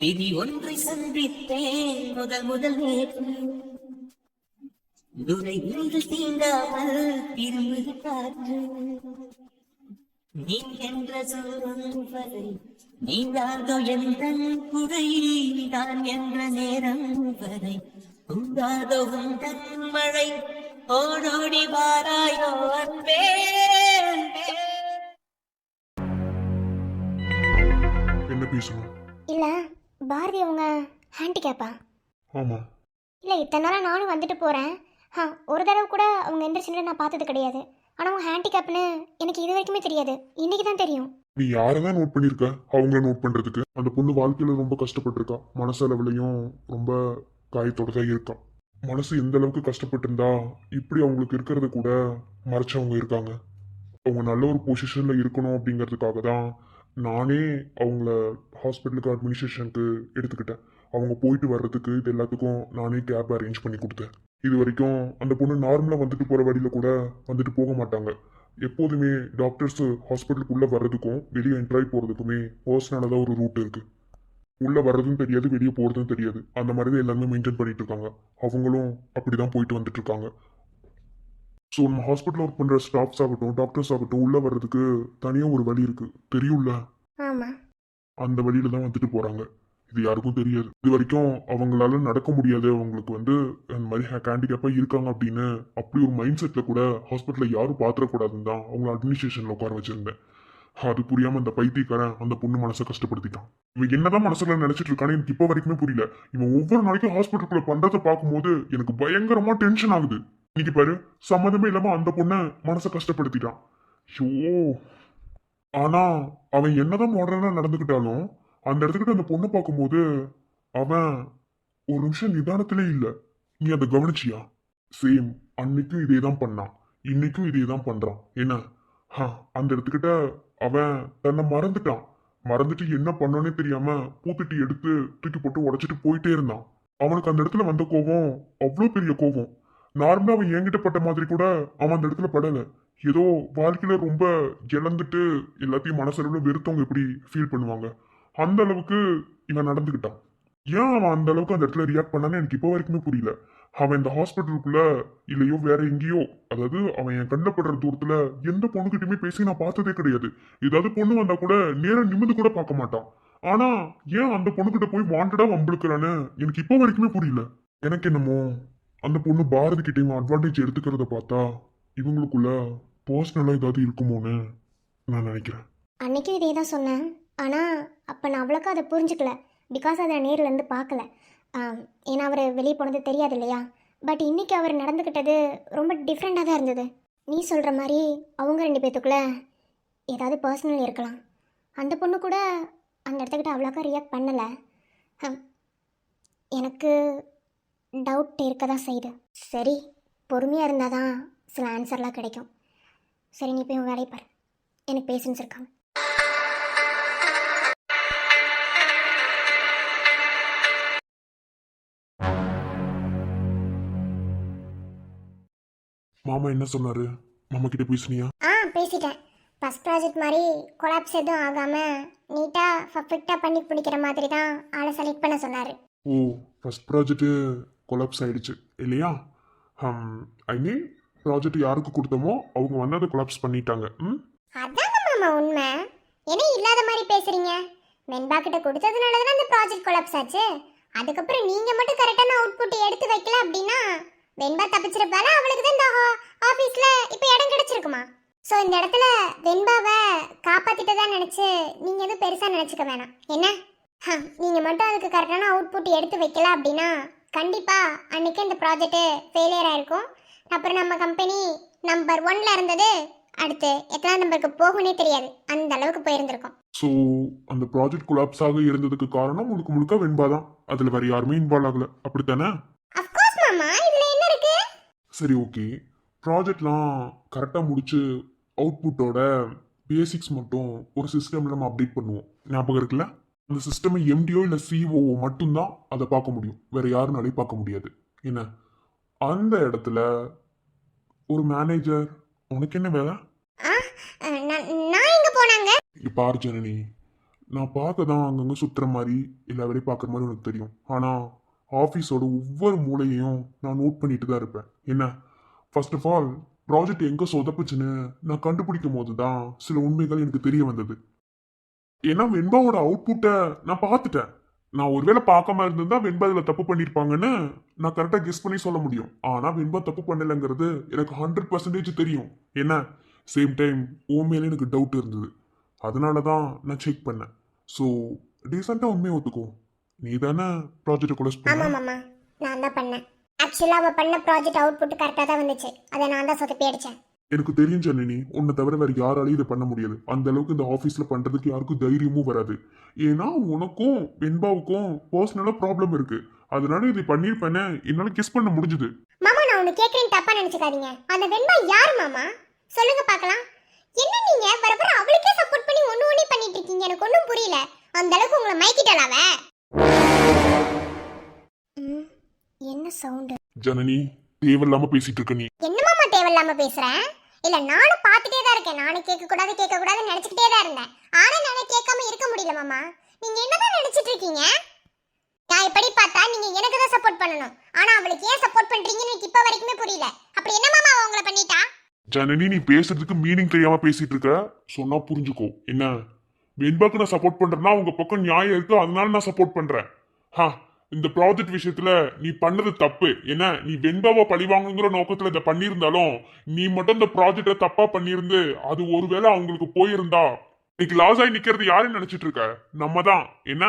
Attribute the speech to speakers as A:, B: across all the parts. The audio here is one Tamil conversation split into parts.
A: விதி ஒன்றை சந்தித்தேன் முதல் முதல் நேற்று துரை நீங்கள் தீண்டாமல் திரும்புது காற்று நீ என்ற சொல்லும் வரை நீங்காதோ எந்த குறை நான் என்ற நேரம் வரை உண்டாதோ உந்தன் மழை ஓடோடி வாராயோ அன்பே அன்பே.
B: என்ன பேசணும்?
C: இல்லை பாரதி அவங்க ஹேண்டிகேப்பா?
B: ஆமாம்.
C: இல்லை இத்தனை நாளாக நானும் வந்துட்டு போகிறேன். ஒரு தடவை கூட அவங்க எந்திரிச்சுன்னு நான் பார்த்தது கிடையாது. ஆனால் அவங்க ஹேண்டிகேப்னு எனக்கு இது வரைக்குமே தெரியாது. இன்னைக்கு தான் தெரியும்.
B: நீ யாரை தான் நோட் பண்ணியிருக்க அவங்கள நோட் பண்ணுறதுக்கு? அந்த பொண்ணு வாழ்க்கையில் ரொம்ப கஷ்டப்பட்டிருக்கா. மனசளவுலையும் ரொம்ப காயத்தோட தான் இருக்கா. மனசு எந்த அளவுக்கு கஷ்டப்பட்டிருந்தா இப்படி அவங்களுக்கு இருக்கிறத கூட மறைச்சவங்க இருக்காங்க. அவங்க நல்ல ஒரு பொசிஷனில் இருக்கணும் அப்படிங்கிறதுக்காக தான் நானே அவங்கள ஹாஸ்பிட்டலுக்கு அட்மினிஸ்ட்ரேஷனுக்கு எடுத்துக்கிட்டேன். அவங்க போயிட்டு வர்றதுக்கு இது எல்லாத்துக்கும் நானே கேப் அரேஞ்ச் பண்ணி கொடுத்தேன். இது வரைக்கும் அந்த பொண்ணு நார்மலாக வந்துட்டு போகிற வழியில் கூட வந்துட்டு போக மாட்டாங்க. எப்போதுமே டாக்டர்ஸ் ஹாஸ்பிட்டலுக்குள்ளே வர்றதுக்கும் வெளியே என்ட்ராய் போகிறதுக்குமே பர்சனலாக தான் ஒரு ரூட் இருக்குது. உள்ளே வர்றதும் தெரியாது, வெளியே போகிறதும் தெரியாது. அந்த மாதிரி தான் எல்லாருமே மெயின்டைன் பண்ணிட்டு இருக்காங்க. அவங்களும் அப்படி தான் போயிட்டு வந்துட்டு இருக்காங்க. ஸோ நம்ம ஹாஸ்பிட்டலில் ஒர்க் பண்ணுற ஸ்டாஃப்ஸ் ஆகட்டும், டாக்டர்ஸ் ஆகட்டும், உள்ளே வர்றதுக்கு தனியாக ஒரு வழி இருக்குது, தெரியும்ல?
C: ஆமாம்.
B: அந்த வழியில தான் வந்துட்டு போகிறாங்க. இது யாருக்கும் தெரியாது. இது வரைக்கும் அவங்களால நடக்க முடியாது, அவங்களுக்கு அந்த மாதிரி ஹேண்டிகேப்பாக இருக்காங்க அப்படின்னு அப்படி ஒரு மைண்ட் செட்டில் கூட ஹாஸ்பிட்டலில் யாரும் பார்த்துடக்கூடாதுன்னு தான் அவங்கள அட்மினிஸ்ட்ரேஷனில் உட்கார வச்சிருந்தேன். அது புரியாமல் அந்த பைத்தியக்காரன் அந்த பொண்ணு மனசை கஷ்டப்படுத்திட்டான். இவன் என்னதான் மனசுல நினைச்சிட்டு இருக்கான்னு எனக்கு இப்போ வரைக்குமே புரியல. இவன் ஒவ்வொரு நாளைக்கும் ஹாஸ்பிட்டலுக்குள்ள பண்றதை பார்க்கும்போது எனக்கு பயங்கரமா டென்ஷன் ஆகுது. இன்னைக்கு பாரு, சம்மதமே இல்லாம அந்த பொண்ணை மனசை கஷ்டப்படுத்திட்டான். ஐயோ! ஆனா அவன் என்னதான் மாடர்னா நடந்துக்கிட்டாலும் அந்த இடத்துக்கிட்ட அந்த பொண்ணை பார்க்கும்போது அவன் ஒரு நிமிஷம் நிதானத்திலே இல்லை. நீ அதை கவனிச்சியா? சேம் அன்னைக்கும் இதே தான் பண்ணான், இன்னைக்கும் இதே தான் பண்றான். என்ன அந்த இடத்துக்கிட்ட அவன் தன்னை மறந்துட்டான். மறந்துட்டு என்ன பண்ணோன்னே தெரியாம பூத்துட்டி எடுத்து தூக்கி போட்டு உடைச்சிட்டு போயிட்டே இருந்தான். அவனுக்கு அந்த இடத்துல வந்த கோபம் அவ்வளோ பெரிய கோபம். நார்மலா அவன் என்கிட்ட பட்ட மாதிரி கூட அவன் அந்த இடத்துல படல. ஏதோ வாழ்க்கையில ரொம்ப இழந்துட்டு எல்லாத்தையும் மனசளவுல வெறுத்தவங்க எப்படி ஃபீல் பண்ணுவாங்க, அந்த அளவுக்கு இவன் நடந்துக்கிட்டான். ஏன் அவன் அந்த அளவுக்கு அந்த இடத்துல ரியாக்ட் பண்ணான்னு எனக்கு இப்போ வரைக்குமே புரியல. அவன் இந்த ஹாஸ்பிட்டலுக்குள்ள இல்லையோ வேற எங்கேயோ, அதாவது அவன் என் கண்ணில் படுற தூரத்துல எந்த பொண்ணுகிட்டயுமே பேசி நான் பார்த்ததே கிடையாது. ஏதாவது பொண்ணு வந்தா கூட நேரம் நிமிந்து கூட பார்க்க மாட்டான். ஆனா ஏன் அந்த பொண்ணுகிட்ட போய் வாண்டடா வம்பிழுக்கிறான்னு எனக்கு இப்போ வரைக்குமே புரியல. எனக்கு என்னமோ அந்த பொண்ணு பாரதி கிட்டையும் அட்வான்டேஜ் எடுத்துக்கிறத பார்த்தா இவங்களுக்குள்ள பர்சனலா ஏதாவது இருக்குமோன்னு நான் நினைக்கிறேன்.
C: அன்னைக்கும் இதே தான் சொன்னேன். ஆனால் அப்போ நான் அவ்வளோக்கா அதை புரிஞ்சுக்கல. பிகாஸ் அதை நேரில் இருந்து பார்க்கல. ஏன்னா அவர் வெளியே போனது தெரியாது இல்லையா. பட் இன்றைக்கி அவர் நடந்துக்கிட்டது ரொம்ப டிஃப்ரெண்ட்டாக தான் இருந்தது. நீ சொல்கிற மாதிரி அவங்க ரெண்டு பேர்த்துக்குள்ளே ஏதாவது பர்சனல் இருக்கலாம். அந்த பொண்ணு கூட அந்த இடத்துக்கிட்ட அவ்வளோக்கா ரியாக்ட் பண்ணலை. எனக்கு டவுட் இருக்க தான் செய்யுது. சரி, பொறுமையாக இருந்தால் தான் சில ஆன்சர்லாம் கிடைக்கும். சரி, நீ போய் உன் வேலையை பாரு. எனக்கு பேஷன்ஸ் இருக்காங்க.
B: மாமா என்ன சொன்னாரு? மாமா கிட்ட பேசுனியா?
C: பேசிட்டேன். ஃபஸ்ட் ப்ராஜெக்ட் மாதிரி கொலாப்ஸ் எதுவும் ஆகாமல் நீட்டாக பர்ஃபெக்டாக பண்ணி பிடிக்கிற மாதிரி தான் ஆளை செலக்ட் பண்ண சொன்னார்.
B: ஓ, ஃபர்ஸ்ட் ப்ராஜெக்ட்டு கொலாப்ஸ் ஆயிடுச்சு இல்லையா? ஐ மீன் ப்ராஜெக்ட் யாருக்கு கொடுத்தோமோ அவங்க வந்து அதை கொலாப்ஸ் பண்ணிட்டாங்க.
C: அதாங்க மாமா உண்மை. என்ன இல்லாத மாதிரி பேசுறீங்க? வெண்பா கிட்ட கொடுத்ததுனால தான் அந்த ப்ராஜெக்ட் கொலாப்ஸ் ஆச்சு. அதுக்கப்புறம் நீங்கள் மட்டும் கரெக்டான அவுட்புட் எடுத்து வைக்கல அப்படின்னா வெண்பா தப்பிச்சிருப்பால. அவளுக்கு தான் இந்த ஆஃபீஸில் இப்போ இடம் கிடைச்சிருக்குமா? ஸோ இந்த இடத்துல வெண்பாவை காப்பாற்றிட்டதான் நினச்சி நீங்கள் எதுவும் பெருசாக நினச்சிக்க வேணாம். என்ன நீங்கள் மட்டும் அதுக்கு கரெக்டான அவுட்புட் எடுத்து வைக்கல அப்படின்னா கண்டிப்பாக அன்றைக்கி இந்த ப்ராஜெக்ட்டு ஃபெயிலியர் ஆகிருக்கும். அப்புறம் நம்ம கம்பெனி நம்பர் 1ல் இருந்தது அடுத்து எத்தனை நம்பருக்கு போகும்னே தெரியாது, அந்த அளவுக்கு போயிருந்திருக்கோம்.
B: ஸோ அந்த ப்ராஜெக்ட் கொலாப்ஸ் ஆக இருந்ததுக்கு காரணம் முழுக்க முழுக்க வெண்பா தான். அதில் வேறு யாருமே இன்வால்வ் ஆகலை, அப்படித்தானே?
C: அஃப்கோர்ஸ் மாமா, இதில் என்ன இருக்கு?
B: சரி, ஓகே. ப்ராஜெக்ட்லாம் கரெக்டாக முடிச்சு அவுட்புட்டோட பேசிக்ஸ் மட்டும் ஒரு சிஸ்டமில் நம்ம அப்டேட் பண்ணுவோம், ஞாபகம் இருக்குல்ல? அந்த சிஸ்டமை எம்டிஓ இல்லை சிஓ மட்டும்தான் அதை பார்க்க முடியும், வேற யாருனாலையும் பார்க்க முடியாது. என்ன அந்த இடத்துல ஒரு மேனேஜர், உனக்கு என்ன வேலை?
C: நான் எங்க போனாங்க?
B: பார் ஜனனி, நான் பார்க்க தான் அங்கங்கே சுற்றுற மாதிரி எல்லா வேலையும் பார்க்குற மாதிரி உனக்கு தெரியும். ஆனால் ஆஃபீஸோட ஒவ்வொரு மூலையையும் நான் நோட் பண்ணிட்டு தான் இருப்பேன். என்ன, ஃபர்ஸ்ட் ஆஃப் ஆல் ப்ராஜெக்ட் எங்கே சொதப்புச்சுன்னு நான் கண்டுபிடிக்கும் போது தான் சில உண்மைகள் எனக்கு தெரிய வந்தது. ஏன்னா வெண்பாவோட அவுட்புட்டை நான் பார்த்துட்டேன். நான் ஒருவேளை பார்க்காம இருந்திருந்தா வெண்பா இதில் தப்பு பண்ணியிருப்பாங்கன்னு நான் கரெக்டாக கெஸ் பண்ணி சொல்ல முடியும். ஆனால் வெண்பா தப்பு பண்ணலைங்கிறது எனக்கு 100% தெரியும். என்ன, சேம் டைம் உன் மேலே எனக்கு டவுட் இருந்தது. அதனால தான் நான் செக் பண்ணேன். ஸோ டீசெண்டாக உண்மையை ஒத்துக்கோ, நீ தானே ப்ராஜெக்டை கொலஸ்
C: ஆமா
B: பண்ண.
C: மாமா, நான் தான் பண்ணேன். ஆக்சுவலா அவ பண்ண ப்ராஜெக்ட் அவுட்புட் கரெக்டா தான் வந்துச்சு. அதை நான் தான் சொதப்பி அடிச்சேன்.
B: எனக்கு தெரியும் ஜனனி, உன்னை தவிர வேற யாராலையும் இதை பண்ண முடியாது. அந்த அளவுக்கு இந்த ஆஃபீஸ்ல பண்றதுக்கு யாருக்கும் தைரியமும் வராது. ஏன்னா உனக்கும் வெண்பாவுக்கும் பர்சனலா ப்ராப்ளம் இருக்கு. அதனால இதை பண்ணிருப்பேன்னு என்னால கெஸ் பண்ண முடிஞ்சது.
C: மாமா, நான் ஒன்னு கேக்குறேன், தப்பா நினைச்சுக்காதீங்க. அந்த வெண்பா யார் மாமா? சொல்லுங்க பார்க்கலாம். என்ன நீங்க வர வர அவளுக்கே சப்போர்ட் பண்ணி ஒண்ணு பண்ணிட்டு இருக்கீங்க? எனக்கு ஒண்ணும் புரியல. அந்த அளவுக்கு உங்களை மைக்கிட்டாளா அவ? என்ன சவுண்ட்?
B: ஜனனி, தேவையில்லாம பேசிட்டு இருக்க நீ.
C: என்ன மாமா தேவையில்லாம பேசுறேன்? இல்ல, நானும் பாத்துட்டே தான் இருக்கேன். நானும் கேட்க கூடாதுன்னு நினைச்சுக்கிட்டே தான் இருந்தேன். ஆனா நானே கேட்காம இருக்க முடியல மாமா. நீங்க என்னதான் நினைச்சிட்டு இருக்கீங்க? நான் எப்படி பார்த்தா நீங்க எனக்கு தான் சப்போர்ட் பண்ணணும். ஆனா அவளுக்கு ஏன் சப்போர்ட் பண்றீங்கன்னு எனக்கு இப்ப வரைக்குமே புரியல. அப்படி என்ன மாமா அவ உங்களை பண்ணிட்டா?
B: ஜனனி, நீ பேசுறதுக்கு மீனிங் தெரியாம பேசிட்டு இருக்க. சொன்னா புரிஞ்சுக்கோ. என்ன, வெண்பாக்கு நான் சப்போர்ட் பண்றேன்னா உங்க பக்கம் நியாயம் இருக்கு, அதனால நான் சப்போர்ட் பண்றேன். இந்த ப்ராஜெக்ட் விஷயத்துல நீ பண்ணது தப்பு. என்ன, நீ வெண்பாவை பழிவாங்குங்கிற நோக்கத்துல இதை பண்ணியிருந்தாலும் நீ மட்டும் இந்த ப்ராஜெக்டை தப்பா பண்ணியிருந்து அது ஒருவேளை அவங்களுக்கு போயிருந்தா இன்னைக்கு லாஸ் ஆகி நிக்கிறது யாருன்னு நினைச்சிட்டு இருக்க? நம்ம தான். என்ன,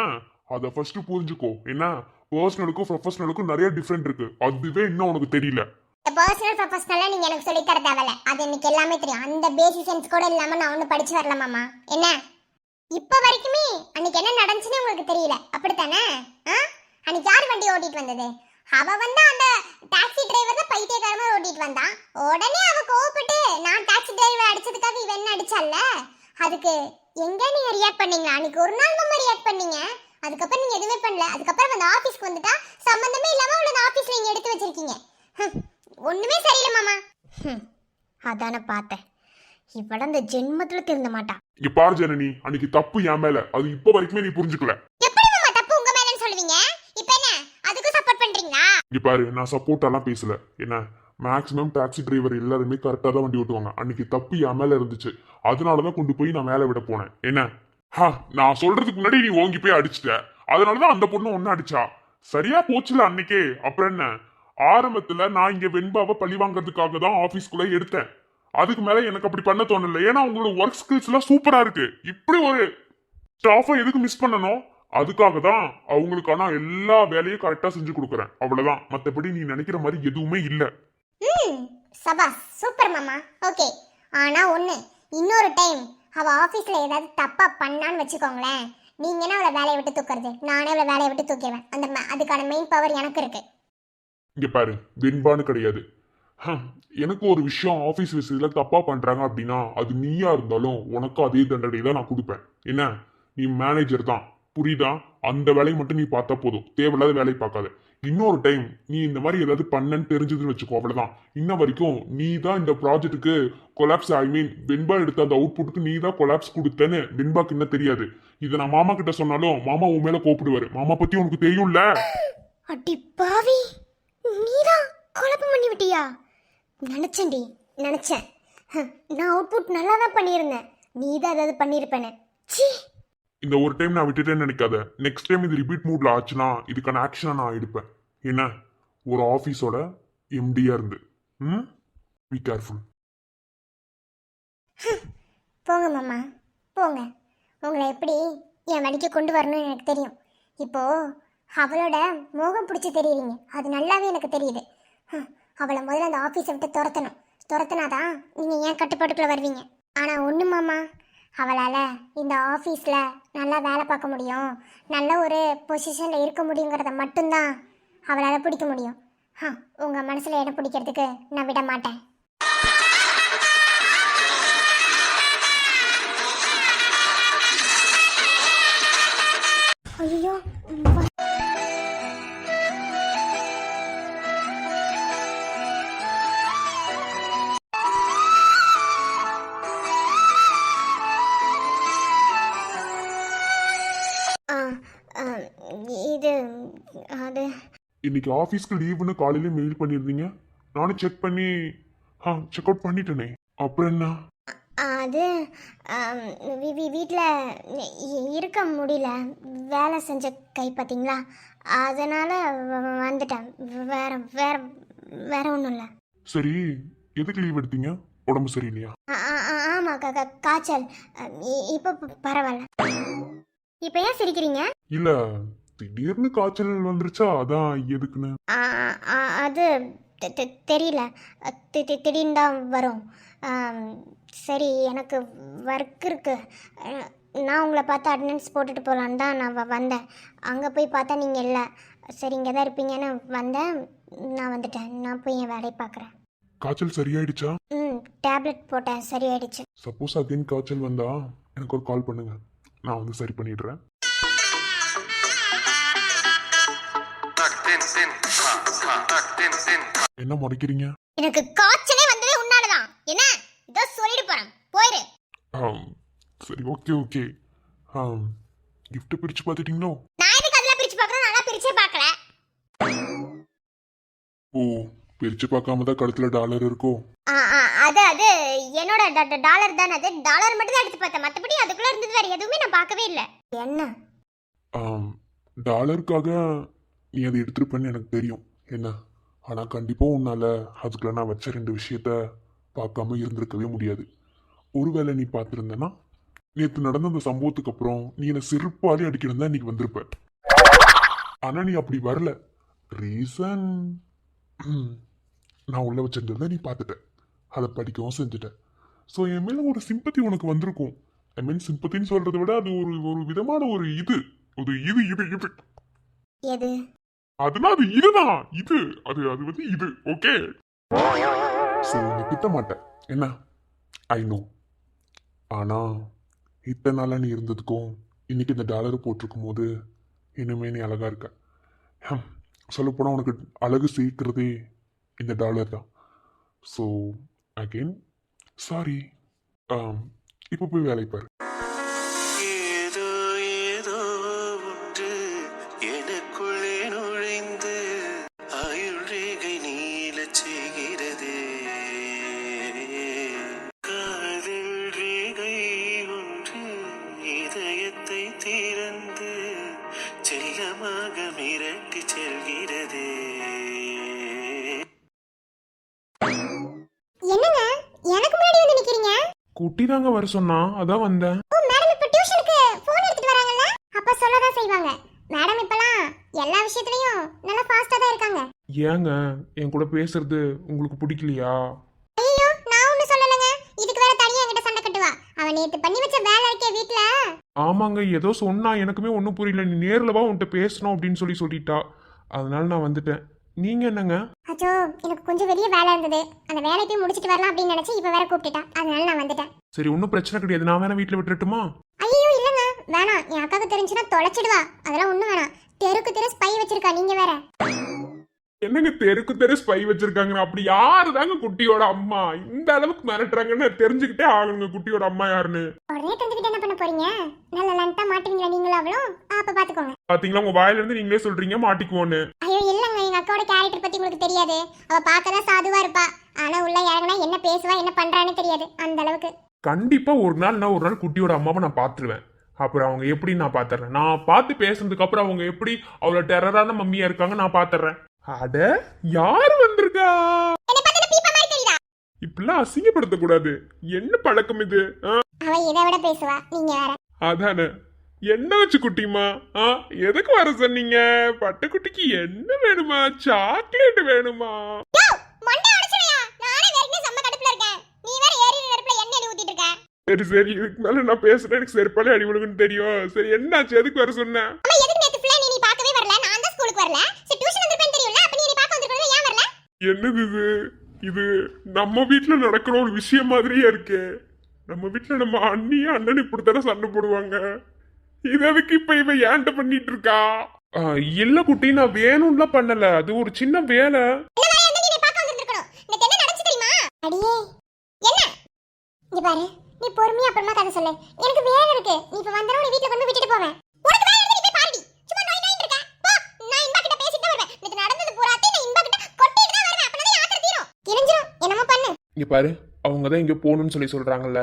B: அதை ஃபர்ஸ்ட் புரிஞ்சுக்கோ. என்ன, பர்சனலுக்கும் ப்ரொஃபஷனலுக்கும் நிறைய டிஃபரெண்ட் இருக்கு. அதுவே இன்னும் உனக்கு தெரியல.
C: பர்சனல் ப்ரொஃபஷனலா நீங்க எனக்கு சொல்லி தர தேவையில்ல. அது எனக்கு எல்லாமே தெரியும். அந்த பேசிக் சென்ஸ் கூட இல்லாம நான் ஒன்னும் படிச்சு வரல மாமா. என்ன, இப்ப வரைக்குமே அன்னைக்கு என்ன நடந்துச்சுன்னு உங்களுக்கு தெரியல, அப்படித்தானே? அன்னைக்கு யார் வண்டி ஓட்டிட்டு வந்தது? அவ வந்து அந்த டாக்ஸி டிரைவர் தான் பைத்தியக்காரமா ஓட்டிட்டு வந்தான். உடனே அவ கோவப்பட்டு நான் டாக்ஸி டிரைவர் அடிச்சதுக்காக இவ என்ன அடிச்சால, அதுக்கு எங்க நீங்க ரியாக்ட் பண்ணீங்களா? அன்னைக்கு ஒரு நாள் மாமா ரியாக்ட் பண்ணீங்க. அதுக்கப்புறம் நீங்க எதுவுமே பண்ணல. அதுக்கப்புறம் அந்த ஆபீஸ்க்கு வந்துட்டா சம்பந்தமே இல்லாம அவளை அந்த ஆபீஸ்ல நீங்க எடுத்து வச்சிருக்கீங்க. ஒண்ணுமே சரியில்லை மாமா. அதான பார்த்தேன். இவட இந்த ஜென்மத்துல திருந்த மாட்டா.
B: இங்க பாரு ஜனனி, அன்னைக்கு தப்பு என் மேல. அது இப்ப வரைக்குமே நீ புரிஞ்சுக்கல.
C: எப்படி மாமா தப்பு உங்க மேலன்னு சொல்லுவீங்க? இப்போ என்ன அதுக்கு சப்போர்ட் பண்றீங்களா?
B: இங்க பாரு, நான் சப்போர்ட் எல்லாம் பேசல. என்ன, மேக்ஸிமம் டாக்ஸி டிரைவர் எல்லாருமே கரெக்டா தான் வண்டி ஓட்டுவாங்க. அன்னைக்கு தப்பு என் மேல இருந்துச்சு. அதனாலதான் கொண்டு போய் நான் மேல விட போனேன். என்ன, நான் சொல்றதுக்கு முன்னாடி நீ ஓங்கி போய் அடிச்சிட்ட. அதனாலதான் அந்த பொண்ணு ஒன்னு அடிச்சா. சரியா போச்சுல அன்னைக்கே. அப்புறம் என்ன, ஆரம்பத்துல நான் இங்க வெண்பாவை பழி வாங்கறதுக்காக தான் ஆபீஸ்குள்ள எடுத்தேன். அதுக்கு மேல எனக்கு அப்படி பண்ண தோணல. ஏன்னா உங்களோட ஒர்க் ஸ்கில்ஸ் எல்லாம் சூப்பரா இருக்கு. இப்படி ஒரு ஸ்டாஃபை எதுக்கு மிஸ் பண்ணணும்? அதுக்காக தான் அவங்களுக்கான எல்லா வேலையும் கரெக்டா செஞ்சு கொடுக்குறேன். அவ்வளவுதான். மத்தபடி நீ நினைக்கிற மாதிரி எதுவுமே இல்ல.
C: சபாஸ், சூப்பர் மாமா. ஓகே, ஆனா ஒண்ணு, இன்னொரு டைம் அவ ஆபீஸ்ல ஏதாவது தப்பா பண்ணான்னு வச்சுக்கோங்களேன், நீங்க என்ன அவளை வேலையை விட்டு தூக்குறது? நானே அவளை வேலையை விட்டு தூக்கிடுவேன். அதுக்கான மெயின் பவர் எனக்கு இருக்கு.
B: இங்க பாரு, வெண்பான்னு கிடையாது. எனக்கு ஒரு விஷயம் ஆபீஸ் விஷயத்துல தப்பா பண்றாங்க அப்படின்னா அது நீயா இருந்தாலும் உனக்கு அதே தண்டனை தான் நான் கொடுப்பேன். என்ன, நீ மேனேஜர் தான், புரியுதா? அந்த வேலையை மட்டும் நீ பார்த்தா போதும். தேவையில்லாத வேலையை பார்க்காத. இன்னொரு டைம் நீ இந்த மாதிரி ஏதாவது பண்ணன்னு தெரிஞ்சதுன்னு வச்சுக்கோ, அவ்வளவுதான். இன்ன வரைக்கும் நீ தான் இந்த ப்ராஜெக்ட்டுக்கு கொலாப்ஸ், ஐ மீன் வெண்பா எடுத்த அந்த அவுட்புட்டுக்கு நீ தான் கொலாப்ஸ் கொடுத்தேன்னு வெண்பாக்கு என்ன தெரியாது. இதை நான் மாமா கிட்ட சொன்னாலும் மாமா உன் மேல கோப்பிடுவாரு. மாமா பத்தி உனக்கு தெரியும்ல.
C: அடி பாவி, நீதான் குழப்பம் பண்ணி விட்டியா? நினைச்சேன்டி, நினைச்சேன். நான் அவுட்புட் நல்லா தான் பண்ணியிருந்தேன். நீ தான் ஏதாவது பண்ணியிருப்பேனே.
B: இந்த ஒரு டைம் நான் விட்டுட்டேன்னு நினைக்காத. நெக்ஸ்ட் டைம் இது ரிப்பீட் மூட்ல ஆச்சுன்னா இதுக்கான ஆக்ஷனை நான் எடுப்பேன். என்ன, ஒரு ஆஃபீஸோட எம்டியா இருந்து பி கேர்ஃபுல்.
C: போங்க மாமா, போங்க. உங்களை எப்படி என் வழிக்கு கொண்டு வரணும்னு எனக்கு தெரியும். இப்போ அவளோட மோகம் பிடிச்சி தெரியுறீங்க, அது நல்லாவே எனக்கு தெரியுது. அவளை முதல்ல அந்த ஆஃபீஸை விட்டு துரத்துனாதான் நீங்கள் ஏன் கட்டுப்பாட்டுக்குள்ளே வருவீங்க. ஆனால் ஒன்று மாமா, அவளால் இந்த ஆஃபீஸில் நல்லா வேலை பார்க்க முடியும், நல்ல ஒரு பொசிஷனில் இருக்க முடியுங்கிறத மட்டும்தான் அவளால் பிடிக்க முடியும். உங்கள் மனசில் இடம் பிடிக்கிறதுக்கு நான் விட மாட்டேன். ஐயோ,
B: இன்னைக்கு ஆஃபீஸ்க்கு லீவுன்னு காலையில மெயில் பண்ணியிருந்தீங்க. நானும் செக் பண்ணி செக் அவுட் பண்ணிட்டேனே. அப்புறம் என்ன?
C: அது வீட்டில் இருக்க முடியல, வேலை செஞ்ச கை பார்த்தீங்களா, அதனால் வந்துட்டேன். வேற வேற வேற ஒன்றும் இல்லை.
B: சரி, எதுக்கு லீவ் எடுத்தீங்க? உடம்பு சரியில்லையா?
C: ஆமாம் காய்ச்சல். இப்போ பரவாயில்ல. இப்போ ஏன் சிரிக்கிறீங்க?
B: இல்ல, திடீர்னு காய்ச்சல் வந்துருச்சா, அதான் எதுக்குன்னு.
C: அது தெரியல, திடீர்னு தான் வரும். சரி, எனக்கு ஒர்க் இருக்கு. நான் உங்களை பார்த்து அட்டெண்டன்ஸ் போட்டுட்டு போகலான்னு தான் நான் வந்தேன். அங்கே போய் பார்த்தா நீங்கள் இல்லை. சரி, இங்கே தான் இருப்பீங்கன்னு வந்தேன். நான் வந்துட்டேன். நான் போய் என் வேலையை பார்க்குறேன்.
B: காய்ச்சல் சரியாயிடுச்சா?
C: டேப்லெட் போட்டேன், சரியாயிடுச்சு.
B: சப்போஸ் அகைன் காய்ச்சல் வந்தா எனக்கு ஒரு கால் பண்ணுங்க, நான் வந்து சரி பண்ணிடுறேன். என்ன முறைக்கிறீங்க?
C: எனக்கு காய்ச்சலே வந்ததே உன்னாலதான். என்ன இதோ சொல்லிட்டு போறேன், போயிரு.
B: சரி, ஓகே ஓகே. கிஃப்ட் பிரிச்சு பார்த்துட்டீங்களோ?
C: நான் எதுக்கு அதெல்லாம் பிரிச்சு பார்க்கறேன்? நான் பிரிச்சே பார்க்கல.
B: ஓ, பிரிச்சு பார்க்காம தான் கழுத்துல டாலர் இருக்கோ?
C: அது அது என்னோட டாலர் தானே. அது டாலர் மட்டும் தான் எடுத்து பார்த்தேன், மற்றபடி அதுக்குள்ள இருந்தது வேற எதுவுமே நான் பார்க்கவே இல்லை. என்ன?
B: டாலருக்காக நீ அதை எடுத்துருப்பேன்னு எனக்கு தெரியும் என்ன. ஆனால் கண்டிப்பாக உன்னால் அதுக்குள்ள நான் வச்ச 2 விஷயத்த பார்க்காம இருந்திருக்கவே முடியாது. ஒருவேளை நீ பார்த்துருந்தேன்னா நேற்று நடந்த அந்த சம்பவத்துக்கு அப்புறம் நீ என்னை செருப்பாலே அடிக்கணும் தான் இன்னைக்கு வந்திருப்ப. ஆனால் நீ அப்படி வரல. ரீசன் நான் உள்ள வச்சிருந்ததை நீ பார்த்துட்ட, அதை படிக்கவும் செஞ்சுட்ட. ஸோ என் மேலே ஒரு சிம்பத்தி உனக்கு வந்திருக்கும். ஐ மீன், சிம்பத்தின்னு சொல்றதை விட அது ஒரு விதமான ஒரு இது
C: எது
B: அதுனா அது இதுதான். இது அது அது வந்து இது. ஓகே, ஸோ நீ திட்ட மாட்டேன் என்ன, ஐ நோ. ஆனா இத்தனை நாளா நீ இருந்ததுக்கும் இன்னைக்கு இந்த டாலர் போட்டிருக்கும் போது இனிமே நீ அழகா இருக்க. சொல்லப்போனால் உனக்கு அழகு சேர்க்கிறதே இந்த டாலர் தான். So again sorry. இப்போ போய் வேலை பாரு.
D: ஏதோ ஏதோ ஒன்று எனக்குள்ளே நுழைந்து ஆயுள் ரேகை நீளச் செய்கிறது. காதல் ரேகை ஒன்று இதயத்தை திறந்து செல்லமாக மிரட்டி செல்கிறது.
C: என்னங்க எனக்கு முன்னாடி வந்து நிக்கிறீங்க?
E: குட்டி தாங்க வர சொன்னா, அதான் வந்தேன்.
C: ஓ மேடம், இப்ப டியூஷனுக்கு போன் எடுத்துட்டு வராங்கல்ல, அப்ப சொல்லதான் செய்வாங்க. மேடம் இப்பலாம் எல்லா விஷயத்துலயும் நல்லா ஃபாஸ்டா தான் இருக்காங்க.
E: ஏங்க என் கூட பேசுறது உங்களுக்கு பிடிக்கலையா?
C: ஐயோ, நான் ஒண்ணும் சொல்லலங்க. இதுக்கு வேற தனியா என்கிட்ட சண்டை கட்டுவா. அவன் நேத்து பண்ணி வச்ச வேலை இருக்கே வீட்ல.
E: ஆமாங்க, ஏதோ சொன்னா எனக்குமே ஒன்றும் புரியல. நீ நேர்ல வா, உன்கிட்ட பேசணும் அப்படின்னு சொல்லிட்டா. அதனால நான் வந்துட்டேன். நீங்க என்னங்க?
C: அச்சோ, எனக்கு கொஞ்சம் வெளிய வேலை இருந்தது. அந்த வேலையை போய் முடிச்சிட்டு வரலாம் அப்படின்னு நினைச்சு இப்ப வேற கூப்பிட்டுட்டா. அதனால நான் வந்துட்டேன்.
E: சரி, ஒன்றும் பிரச்சனை கிடையாது. நான் வேணா வீட்டில் விட்டுட்டுமா?
C: ஐயோ இல்லங்க, வேணாம். என் அக்காவுக்கு தெரிஞ்சுன்னா தொலைச்சிடுவா. அதெல்லாம் ஒண்ணும் வேணாம். தெருக்கு தெரு ஸ்பை வச்சிருக்கா. நீங்க வேற
E: என்னங்க தெருக்கு தெரு ஸ்பை வச்சிருக்காங்க? அப்படி யாரு தாங்க குட்டியோட அம்மா? இந்த அளவுக்கு மிரட்டுறாங்கன்னு தெரிஞ்சுக்கிட்டே ஆகணுங்க குட்டியோட அம்மா யாருன்னு.
C: உடனே தெரிஞ்சுக்கிட்டு என்ன பண்ண போறீங்க? நல்ல லண்டா மாட்டுவீங்களா நீங்களும் அவளும்? அப்ப பாத்துக்கோங்க.
E: பாத்தீங்களா, உங்க வாயில இருந்து நீங்களே சொல்றீங்க மாட்டிக்குவோன்னு.
C: ஐயோ இல்லங்க, எங்க அக்காவோட கேரக்டர் பத்தி உங்களுக்கு தெரியாது. அவ பார்க்கதான் சாதுவா இருப்பா, ஆனா உள்ள இறங்கினா என்ன பேசுவா என்ன பண்றான்னு தெரியாது. அந்த அளவுக்கு.
E: கண்டிப்பா ஒரு நாள் குட்டியோட அம்மாவை நான் பாத்துருவேன். அப்புறம் அவங்க எப்படி நான் பாத்துறேன். நான் பார்த்து பேசுனதுக்கு அப்புறம் அவங்க எப்படி அவ்வளோ டெரரான மம்மியா இருக்காங்க நான் பாத்துறேன். அட, யாரு வந்திருக்கா? இப்பெல்லாம் அசிங்கப்படுத்த கூடாது. என்ன பழக்கம் இது?
C: அவ இதை விட பேசுவா, நீங்க வேற.
E: அதானே. என்ன வச்சு குட்டிமா? எதுக்கு வர சொன்னீங்க? பட்டுக்குட்டிக்கு என்ன வேணுமா? சாக்லேட் வேணுமா? சரி சரி, இதுக்கு மேல நான் பேசுறேன். எனக்கு செருப்பாலே அடி விழுகுன்னு தெரியும். சரி, என்னாச்சு? எதுக்கு வர சொன்னேன்? என்னது இது? இது நம்ம வீட்டுல நடக்கிற ஒரு விஷயம் மாதிரியே இருக்கு. நம்ம வீட்டுல நம்ம அண்ணன் இப்படித்தானே சண்டை போடுவாங்க. இது எதுக்கு இப்ப இவ ஏன்ட்ட பண்ணிட்டு இருக்கா? இல்ல குட்டி, நான் வேணும்லாம் பண்ணல. அது ஒரு சின்ன வேலை.
C: நீ பொறுமையா அப்புறமா கதை சொல்லு. எனக்கு வேலை இருக்கு. நீ இப்ப வந்தா உன்னை வீட்ல கொண்டு விட்டுட்டு போவேன். உனக்கு வேலை இருக்கு, நீ போய் பாருடி. சும்மா நோய் நோய் இருக்க. போ, நான் இன்பா கிட்ட பேசிட்டு வருவேன். இது நடந்து
E: இங்க பாரு, அவங்க தான் இங்க போகணும்னு சொல்லி சொல்றாங்கல்ல,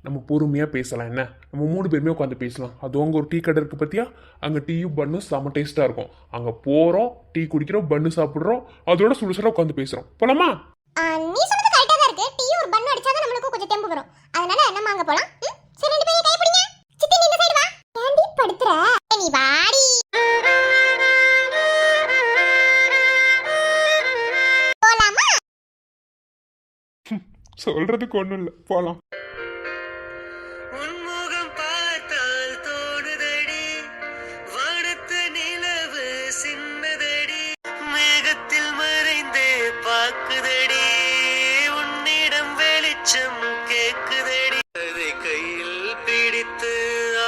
E: நம்ம பொறுமையா பேசலாம். என்ன, நம்ம 3 பேருமே உட்காந்து பேசலாம். அது அங்க ஒரு டீ கடை இருக்கு பத்தியா, அங்க டீயும் பன்னும் செம டேஸ்டா இருக்கும். அங்க போறோம், டீ குடிக்கிறோம், பன்னு சாப்பிடுறோம், அதோட சுடுசுட உட்காந்து பேசுறோம். போலாமா?
C: நீ சொல்றது கரெக்டா தான் இருக்கு. டீ ஒரு பன்னு அடிச்சாதான் நம்மளுக்கு கொஞ்சம் தெம்பு வரும். அதனால நம்ம அங்க போலாம். சரி, 2 பேரும் கை பிடிங்க. சித்தி, நீ இந்த சைடு வா. ஏண்டி படுத்துற? நீ வாடி. போலாமா?
E: சொல்றதுக்கு ஒண்ணும் இல்ல, போலாம்.
D: உன்முகம் பார்த்தால் தோணுதடி, வானத்து நிலவு சின்னதடி, மேகத்தில் மறைந்தே பாக்குதடி, உன்னிடம் வெளிச்சம் கேக்குதடி, அதை கையில் பிடித்து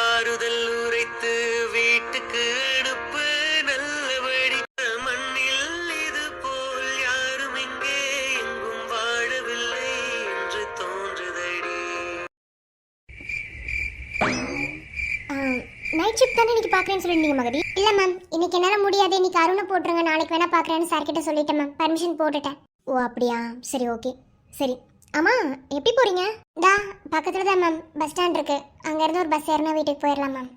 D: ஆறுதல் உரைத்து வீட்டுக்கு அனுப்பு நல்லபடி, மண்ணில் இது போல் யாரும் இங்கே எங்கும் வாழவில்லை என்று தோன்றுதடி.
C: நைட் ஷிஃப்ட் தானே இன்னைக்கு பார்க்குறேன்னு சொல்லிருந்தீங்க மகதி. இல்லை மேம், இன்னைக்கு என்னால் முடியாது. இன்னைக்கு அருணை போட்டுருங்க, நாளைக்கு வேணா பார்க்குறேன்னு சார் கிட்ட சொல்லிட்டேன் மேம். பர்மிஷன் போட்டுட்டேன். ஓ அப்படியா, சரி ஓகே. சரி, ஆமாம் எப்படி போகிறீங்க? டா பக்கத்தில் தான் மேம் பஸ் ஸ்டாண்ட் இருக்கு. அங்கேருந்து ஒரு பஸ் ஏறினா வீட்டுக்கு போயிடலாம் மேம்.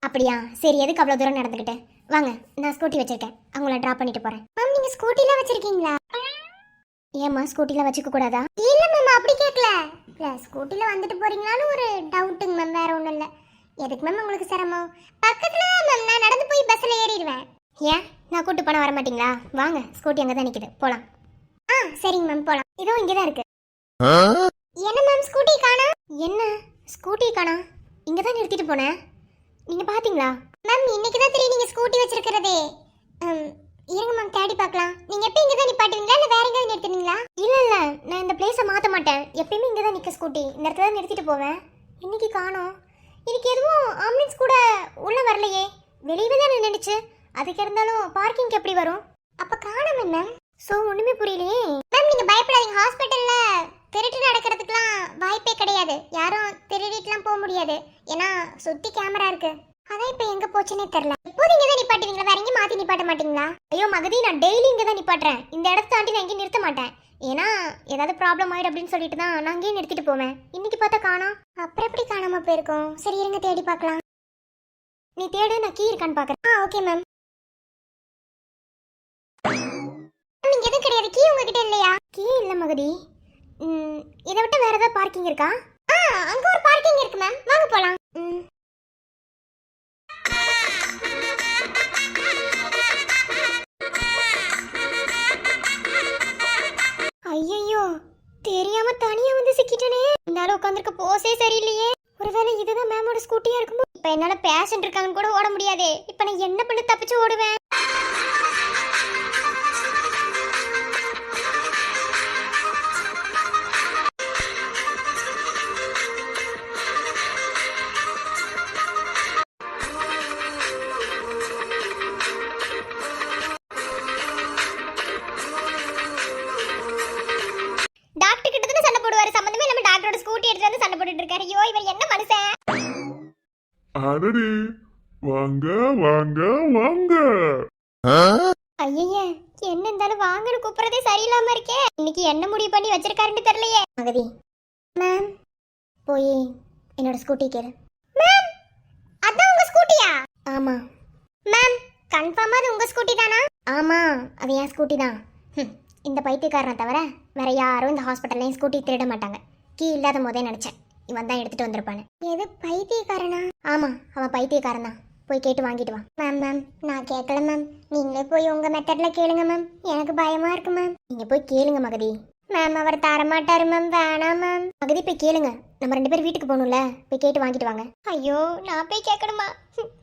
C: அப்படியா, சரி. எதுக்கு அவ்வளோ தூரம் நடந்துக்கிட்டு? வாங்க, நான் ஸ்கூட்டி வச்சிருக்கேன், அவங்கள ட்ராப் பண்ணிட்டு போகிறேன். மேம் நீங்கள் ஸ்கூட்டிலாம் வச்சிருக்கீங்களா? ஏம்மா ஸ்கூட்டிலாம் வச்சுக்க கூடாதா? இல்லை மேம், அப்படி கேட்கல. இல்லை, ஸ்கூட்டியில் வந்துட்டு போகிறீங்களான்னு ஒரு டவுட்டுங்க மேம், வேற ஒன்றும் இல்லை. எதுக்கு மேம் உங்களுக்கு சிரமம்? பக்கத்துல மேம், நான் நடந்து போய் பஸ்ல ஏறிடுவேன். ஏன் நான் கூட்டு போன வர மாட்டீங்களா? வாங்க, ஸ்கூட்டி அங்கே தான் நிற்குது, போகலாம். சரிங்க மேம், போகலாம். இதோ இங்கே தான் இருக்கு. என்ன மேம் ஸ்கூட்டி காணா? என்ன ஸ்கூட்டி காணா? இங்கே தான் நிறுத்திட்டு போனேன். நீங்கள் பார்த்தீங்களா? மேம் இன்னைக்கு தான் தெரியும் நீங்கள் ஸ்கூட்டி வச்சிருக்கிறதே. இருங்க மேம், தேடி பார்க்கலாம். நீங்கள் எப்போ இங்கே தான் நிப்பாட்டுவீங்களா இல்லை வேற எங்கேயாவது நிறுத்துவீங்களா? இல்லை இல்லை, நான் இந்த பிளேஸை மாற்ற மாட்டேன். எப்பயுமே இங்கே தான் நிற்க ஸ்கூட்டி. இந்த இடத்துல தான் நிறுத்திட்டு போவேன். இன்னைக்கு காணோம். இதுக்கு எதுவும் ஆம்புலன்ஸ் கூட உள்ள வரலையே, வெளியவே தான் நின்றுச்சு. அதுக்கு இருந்தாலும் பார்க்கிங்க்கு எப்படி வரும்? அப்ப காணாம மேம். சோ ஒண்ணுமே புரியலையே மேம். நீங்க பயப்படாதீங்க, ஹாஸ்பிட்டல்ல திருட்டு நடக்கிறதுக்குலாம் வாய்ப்பே கிடையாது. யாரும் திருடிட்டுலாம் போக முடியாது. ஏன்னா சுத்தி கேமரா இருக்கு. அதான் இப்ப எங்க போச்சுன்னே தெரியல. எப்போது இங்க தான் நிப்பாட்டுவீங்களா? வேற எங்கேயும் மாத்தி நிப்பாட்ட மாட்டீங்களா? ஐயோ மகதி, நான் டெய்லி இங்க தான் நிப்பாட்டுறேன். இந்த இடத்த தாண்டி நான் எங்கேயும் நிறுத்த மாட்டேன். ஏன்னா ஏதாவது ப்ராப்ளம் ஆயிடும் அப்படின்னு சொல்லிட்டு தான் நான் அங்கேயே நிறுத்திட்டு போவேன். இன்னைக்கு பார்த்தா காணோம். அப்புறம் எப்படி காணாம போயிருக்கோம்? சரி இருங்க, தேடி பார்க்கலாம். நீ தேடு, நான் கீ இருக்கான்னு பார்க்கறேன். Okay ma'am. நீங்க எதுவும் கிடையாது, கீ உங்ககிட்ட இல்லையா? கீ இல்ல மகதி. இதை விட்டு வேற ஏதாவது பார்க்கிங் இருக்கா? அங்க ஒரு பார்க்கிங் இருக்கு மேம், வாங்க போலாம். ஐயோ, தெரியாம தனியா வந்து சிக்கிட்டனே. இருந்தாலும் உட்காந்துருக்க போஸே சரியில்லையே. ஒருவேளை இதுதான் மேமோட ஸ்கூட்டியா இருக்குமோ? இப்ப என்னால பேஷண்ட் இருக்காங்கன்னு கூட ஓட முடியாதே. இப்ப நான் என்ன பண்ணி தப்பிச்சு ஓடுவேன்?
B: அடடே, வாங்க வாங்க வாங்க.
C: ஐயய்ய, என்ன இருந்தாலும் வாங்கன்னு கூப்பிடுறதே சரியில்லாம இருக்கே. இன்னைக்கு என்ன முடிவு பண்ணி வச்சிருக்காருன்னு தெரியலையே. மகதி மேம், போய் என்னோட ஸ்கூட்டி கேளு. மேம், அதான் உங்க ஸ்கூட்டியா? ஆமா மேம். கன்ஃபார்மா அது உங்க ஸ்கூட்டி தானா? ஆமா, அது என் ஸ்கூட்டி தான். இந்த பைத்தியக்காரனை தவிர வேற யாரும் இந்த ஹாஸ்பிட்டல்லையும் ஸ்கூட்டி திருட மாட்டாங்க. கீ இல்லாத போதே நினைச்சேன் இவன் தான் எடுத்துட்டு வந்திருப்பானு. எது பைத்தியக்காரனா? ஆமா, அவன் பைத்தியக்காரன் தான். போய் கேட்டு வாங்கிட்டு வா. மேம் மேம், நான் கேட்கல மேம். நீங்களே போய் உங்க மெத்தட்ல கேளுங்க மேம். எனக்கு பயமா இருக்கு மேம். நீங்க போய் கேளுங்க மகதி. மேம் அவர் தரமாட்டாரு மேம், வேணாம் மேம். மகதி போய் கேளுங்க, நம்ம 2 பேரும் வீட்டுக்கு போகணும்ல, போய் கேட்டு வாங்கிட்டு வாங்க. ஐயோ, நான் போய் கேட்கணுமா?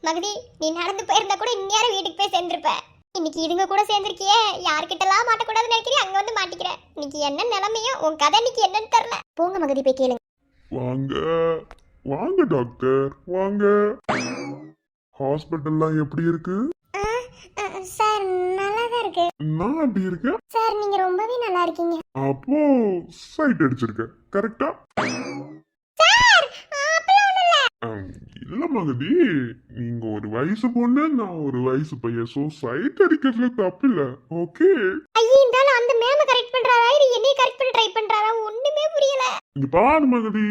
C: மகதி, நீ நடந்து போயிருந்தா கூட இந்நேரம் வீட்டுக்கு போய் சேர்ந்துருப்ப. இன்னைக்கு இதுங்க கூட சேர்ந்துருக்கியே, யார்கிட்டலாம் மாட்டக்கூடாதுன்னு நினைக்கிறேன், அங்க வந்து மாட்டிக்கிறேன். இன்னைக்கு என்ன நிலைமையோ, உன் கதை இன்னைக்கு என்னன்னு தெரியல. போங்க மகதி, போய் கேளுங்க.
B: வாங்க வாங்க டாக்டர், வாங்க. ஹாஸ்பிட்டல்லாம் எப்படி இருக்கு?
C: சார் நல்லா தான் இருக்கு.
B: நான் எப்படி இருக்கேன்?
C: சார் நீங்க ரொம்பவே நல்லா இருக்கீங்க.
B: அப்போ சைட் அடிச்சிருக்க கரெக்டா?
C: சார் அப்பலாம் ஒண்ணும் இல்ல.
B: இல்ல மகதி, நீங்க ஒரு வயசு பொண்ணு, நான் ஒரு வயசு பையன். சோ சைட் அடிக்கிறதுல தப்பு இல்ல. ஓகே,
C: ஐயே இருந்தாலும் அந்த மேம கரெக்ட் பண்றாரா இல்ல என்னைய கரெக்ட் பண்ண ட்ரை பண்றாரா ஒண்ணுமே புரியல.
B: இங்க பாரு மகதி,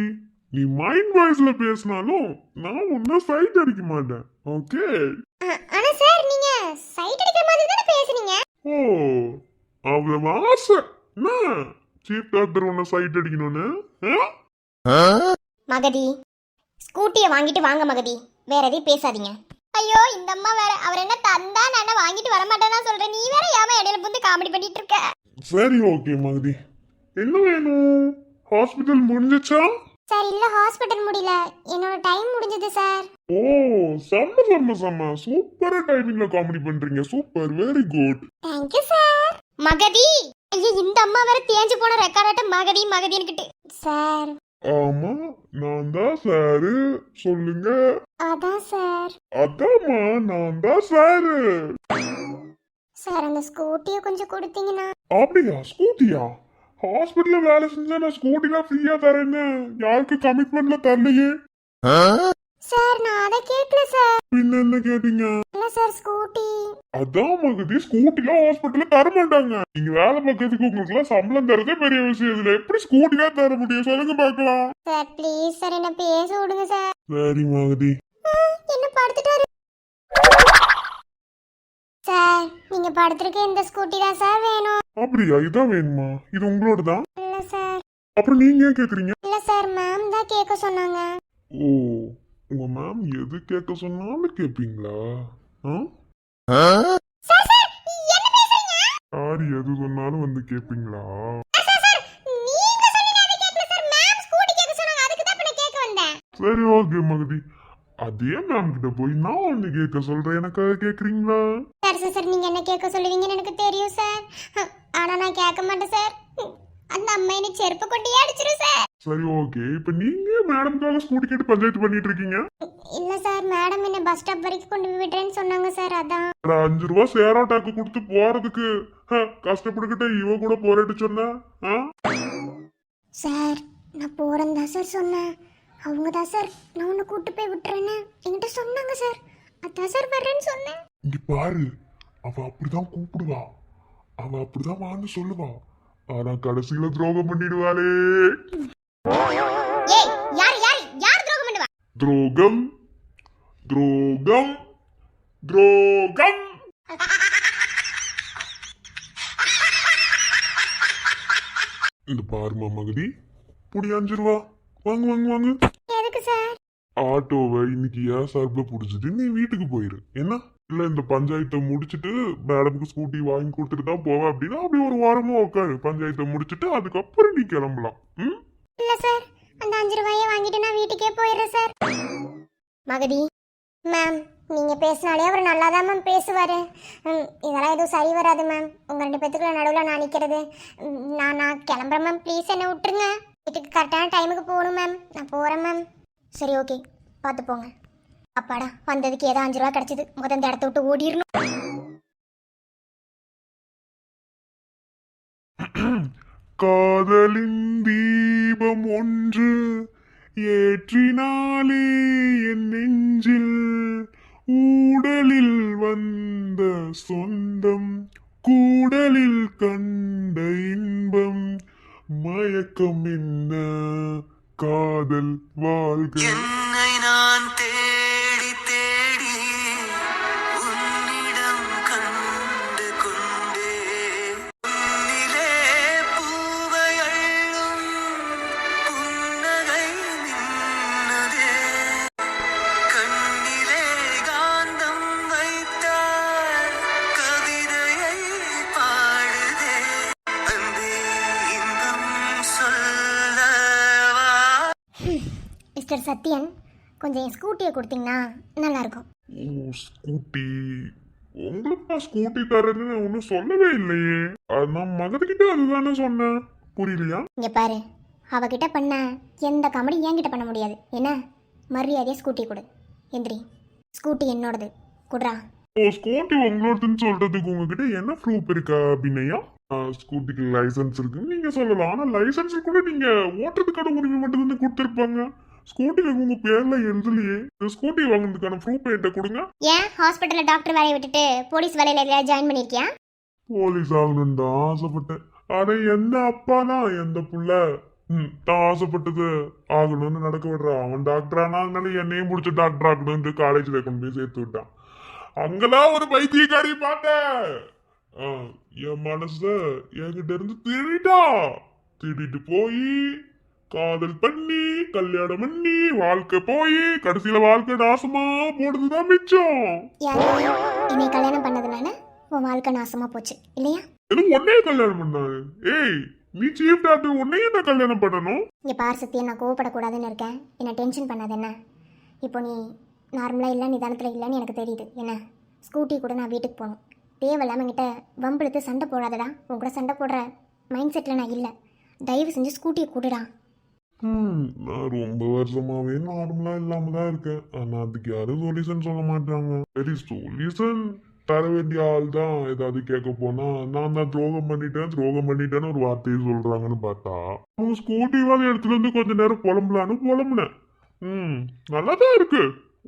B: நீ மைண்ட் வாய்ஸ்ல பேசினாலும் நான் ஒன்னும் சைட் அடிக்க மாட்டேன். ஓகே.
C: ஆனா சார் நீங்க சைட் அடிக்கிற மாதிரி தானே பேசுனீங்க.
B: ஓ, அவ்வளவு ஆசை என்ன சீஃப் டாக்டர் உன்னை சைட் அடிக்கணும்னு?
C: மகதி ஸ்கூட்டியை வாங்கிட்டு வாங்க மகதி, வேற எதையும் பேசாதீங்க. ஐயோ இந்த அம்மா வேற, அவர் என்ன தந்தா நான் வாங்கிட்டு வர மாட்டேன்னா சொல்றேன், நீ வேற ஏமா இடையில புந்து காமெடி பண்ணிட்டு இருக்க.
B: சரி ஓகே மகதி, என்ன வேணும்? ஹாஸ்பிட்டல் முடிஞ்சிச்சா?
C: சார் இல்ல ஹாஸ்பிட்டல் முடியல, என்னோட டைம் முடிஞ்சது சார்.
B: ஓ, செம்ம சூப்பரா டைமிங்ல காமெடி பண்றீங்க. Super, very good.
C: Thank you sir. Mahathi, ஐயோ இந்த அம்மா வேற தேஞ்சு போன ரெக்கார்டாட்ட மகதி மகதின்னுக்கிட்டு. சார்
B: ஆமா, நான் தான் சாரு. சொல்லுங்க.
C: அதான் சார்.
B: அதாம்மா, நான் தான் சாரு.
C: சார் அந்த ஸ்கூட்டியை கொஞ்சம் கொடுத்தீங்கன்னா.
B: அப்படியா? ஸ்கூட்டியா? ஹாஸ்பிட்டல்ல வேலை செஞ்சா நான் ஸ்கூட்டிலாம் ஃப்ரீயா தரேன்னு யாருக்கு கமிட்மெண்ட்ல தரலையே.
C: சார் நான் அதை கேட்கல சார்.
B: பின்ன என்ன கேட்டீங்க?
C: இல்ல சார் ஸ்கூட்டி.
B: அதான் மகதி, ஸ்கூட்டிலாம் ஹாஸ்பிட்டல்ல தர மாட்டாங்க. நீங்க வேலை பார்க்கறதுக்கு உங்களுக்கு எல்லாம் சம்பளம் தரதே பெரிய விஷயம். இதுல எப்படி ஸ்கூட்டிலாம் தர முடியும் சொல்லுங்க பாக்கலாம்.
C: சார் ப்ளீஸ் சார் என்ன பேச விடுங்க சார்.
B: சரி மகதி.
C: என்ன படுத்துட்டாரு சார்? நீங்க படுத்திருக்க இந்த ஸ்கூட்டி தான் சார் வேணும்.
B: அப்படியா? இதான் வேணுமா? இது உங்களோட தான்?
C: இல்ல சார்.
B: அப்புறம் நீங்க ஏன் கேக்குறீங்க?
C: இல்ல சார் மேம் தான் கேட்க சொன்னாங்க.
B: ஓ, உங்க மேம் எது கேட்க சொன்னாலும் கேப்பீங்களா?
C: சார் சார் என்ன பேசுறீங்க?
B: யார் எது சொன்னாலும் வந்து கேப்பீங்களா?
C: சார் சார் நீங்க சொன்னீங்க அதை கேட்கல சார், மேம் ஸ்கூட்டி கேட்க சொன்னாங்க, அதுக்கு தான் நான் கேட்க வந்தேன்.
B: சரி ஓகே மகதி, அதே மேம் கிட்ட போய் நான் ஒண்ணு கேட்க சொல்றேன், எனக்காக கேக்குறீங்களா?
C: சார் சார் சார் நீங்க என்ன கேட்க சொல்லுவீங்கன்னு எனக்கு தெரியும் சார், ஆனா நான் கேட்க மாட்டேன் சார். அந்த அம்மா என்ன செருப்பு கொண்டு அடிச்சிரும் சார்.
B: சரி ஓகே, இப்ப நீங்க மேடம்காக ஸ்கூட்டி கேட்டு பஞ்சாயத்து பண்ணிட்டு இருக்கீங்க?
C: இல்ல சார் மேடம் என்ன பஸ் ஸ்டாப் வரைக்கும் கொண்டு போய் விடுறேன்னு சொன்னாங்க சார், அதான்.
B: 5 ரூபா சேராட்டாக்கு கொடுத்து போறதுக்கு கஷ்டப்பட்டுக்கிட்ட இவ கூட போராட்டு சொன்ன.
C: சார் நான் போறேன் தான் சார் சொன்னேன். அவங்க தான் சார் நான் உன்னை கூட்டு போய் விட்டுறேன்னு என்கிட்ட சொன்னாங்க சார், அதான் சார் வர்றேன்னு சொன்னேன்.
B: இங்க பாரு, அவ அப்படிதான் கூப்பிடுவா, அவ அப்படிதான் வான்னு சொல்லுவா, ஆனா கடைசியில துரோகம் பண்ணிடுவாளே.
C: ஏய் யார் யார் யார் துரோகம் பண்ணுவா?
B: துரோகம் துரோகம் துரோகம். இந்த பாருமா மகதி, புடி 5 ரூபா வாங்க வாங்க வாங்க.
C: எதுக்கு சார்?
B: ஆட்டோவை இன்னைக்கு ஏன் சார்பில் பிடிச்சிட்டு நீ வீட்டுக்கு போயிரு. என்ன இல்ல, இந்த பஞ்சாயத்தை முடிச்சுட்டு மேடமுக்கு ஸ்கூட்டி வாங்கி கொடுத்துட்டு தான் போவேன் அப்படின்னா அப்படி ஒரு வாரமா உட்காரு. பஞ்சாயத்தை முடிச்சுட்டு அதுக்கப்புறம் நீ கிளம்பலாம்.
C: இல்ல சார் அந்த 5 ரூபாயை வாங்கிட்டு நான் வீட்டுக்கே போயிடுறேன் சார். மகதி மேம் நீங்க பேசினாலே அவர் நல்லாதான் மேம் பேசுவாரு. இதெல்லாம் எதுவும் சரி வராது மேம். உங்க 2 பேத்துக்குள்ள நடுவில் நான் நிற்கிறது. நான் கிளம்புறேன் மேம், ப்ளீஸ் என்னை விட்டுருங்க. வீட்டுக்கு கரெக்டான டைமுக்கு போகணும் மேம். நான் போறேன் மேம். சரி ஓகே பார்த்து போங்க. அப்பாடா வந்ததுக்கு ஏதோ 5 ரூபா கிடைச்சது. முதல் இந்த இடத்த விட்டு ஓடிடணும்.
B: காதலின் தீபம் ஒன்று ஏற்றினாலே என் நெஞ்சில் ஊடலில் வந்த சொந்தம் கூடலில் கண்ட இன்பம் மயக்கம் என்ன காதல் வாழ்க.
D: என்னை நான் தேடி தேடி உன்னிடம் கண்டு கொண்டே உன்னிலே பூவை அள்ளும் புன்னகை நின்னதே கண்ணிலே காந்தம் வைத்தார் கவிதையை பாடுதே அன்பே இன்பம் சொல்லவா.
C: மிஸ்டர் சத்யன் கொஞ்சம் என் ஸ்கூட்டியை கொடுத்தீங்கன்னா நல்லா இருக்கும்.
B: ஓ, ஸ்கூட்டி உங்களுக்கு ஸ்கூட்டி தரேன்னு ஒன்றும் சொல்லவே இல்லையே. நான் மகதிக்கிட்ட அதுதானே சொன்னேன். புரியலையா?
C: இங்க பாரு, அவகிட்ட பண்ண எந்த காமெடி என்கிட்ட பண்ண முடியாது. என்ன மரியாதையா ஸ்கூட்டி கொடு. எந்திரி, ஸ்கூட்டி என்னோடது குடுறா.
B: ஓ, ஸ்கூட்டி உங்களோடதுன்னு சொல்றதுக்கு உங்ககிட்ட என்ன ப்ரூஃப் இருக்கா அப்படின்னையா? ஸ்கூட்டிக்கு லைசன்ஸ் இருக்குன்னு நீங்க சொல்லலாம். ஆனா லைசன்ஸ் கூட நீங்க ஓட்டுறதுக்கான உரிமை மட்டும் தான் கொடுத்துருப்பாங்க. ஸ்கூட்டில உங்க பேர்ல எழுதலையே. இந்த ஸ்கூட்டி வாங்குறதுக்கான ப்ரூஃப் என்கிட்ட கொடுங்க.
C: ஏன் ஹாஸ்பிட்டல்ல டாக்டர் வேலையை விட்டுட்டு போலீஸ் வேலையில எதையா ஜாயின் பண்ணிருக்கியா?
B: போலீஸ் ஆகணும்னு தான் ஆசைப்பட்டேன். ஆனா எந்த அப்பா தான் எந்த புள்ள தான் ஆசைப்பட்டது ஆகணும்னு நடக்க விடுறான். அவன் டாக்டர் ஆனாலும் என்னையும் முடிச்ச டாக்டர் ஆகணும்னு காலேஜ்ல கொண்டு போய் சேர்த்து விட்டான். அங்கதான் ஒரு பைத்தியக்காரி பார்த்தேன். என் மனச என்கிட்ட இருந்து திருடிட்டு போய் காதல் பண்ணி கல்யாணம் பண்ணி வாழ்க்கை போய் கடைசியில வாழ்க்கை நாசமா போடுறதுதான் மிச்சம்.
C: யாரு என்னை கல்யாணம் பண்ணதுனால உன் வாழ்க்கை நாசமா போச்சு இல்லையா?
B: எனக்கு உன்னையே கல்யாணம் பண்ணாரு. ஏய், நீ சீஃப் டாக்டர், உன்னையே தான் கல்யாணம் பண்ணணும்.
C: இங்க பார் சத்தியம், நான் கோவப்படக்கூடாதுன்னு இருக்கேன். என்ன டென்ஷன் பண்ணாது என்ன? இப்போ நீ நார்மலாக இல்லை, நிதானத்தில் இல்லைன்னு எனக்கு தெரியுது. என்ன ஸ்கூட்டி கூட நான் வீட்டுக்கு போகணும். தேவையில்லாம என்கிட்ட வம்பிழுத்து சண்டை போடாதடா. உன் கூட சண்டை போடுற மைண்ட் செட்டில் நான் இல்லை. தயவு செஞ்சு ஸ்கூட்டியை கூடுடா.
B: நான் ரொம்ப வருஷமாவே நார்மலா இல்லாம தான் இருக்கேன். ஆனா அதுக்கு யாரும் சொல்யூஷன் சொல்ல மாட்டாங்க. சரி, சொல்யூஷன் தர வேண்டிய ஆள் தான் ஏதாவது கேட்க போனா நான் தான் துரோகம் பண்ணிட்டேன்னு ஒரு வார்த்தையை சொல்றாங்கன்னு பார்த்தா அவங்க ஸ்கூட்டிவாத எடுத்துட்டு வந்து கொஞ்ச நேரம் புலம்புனேன். நல்லா தான் இருக்கு.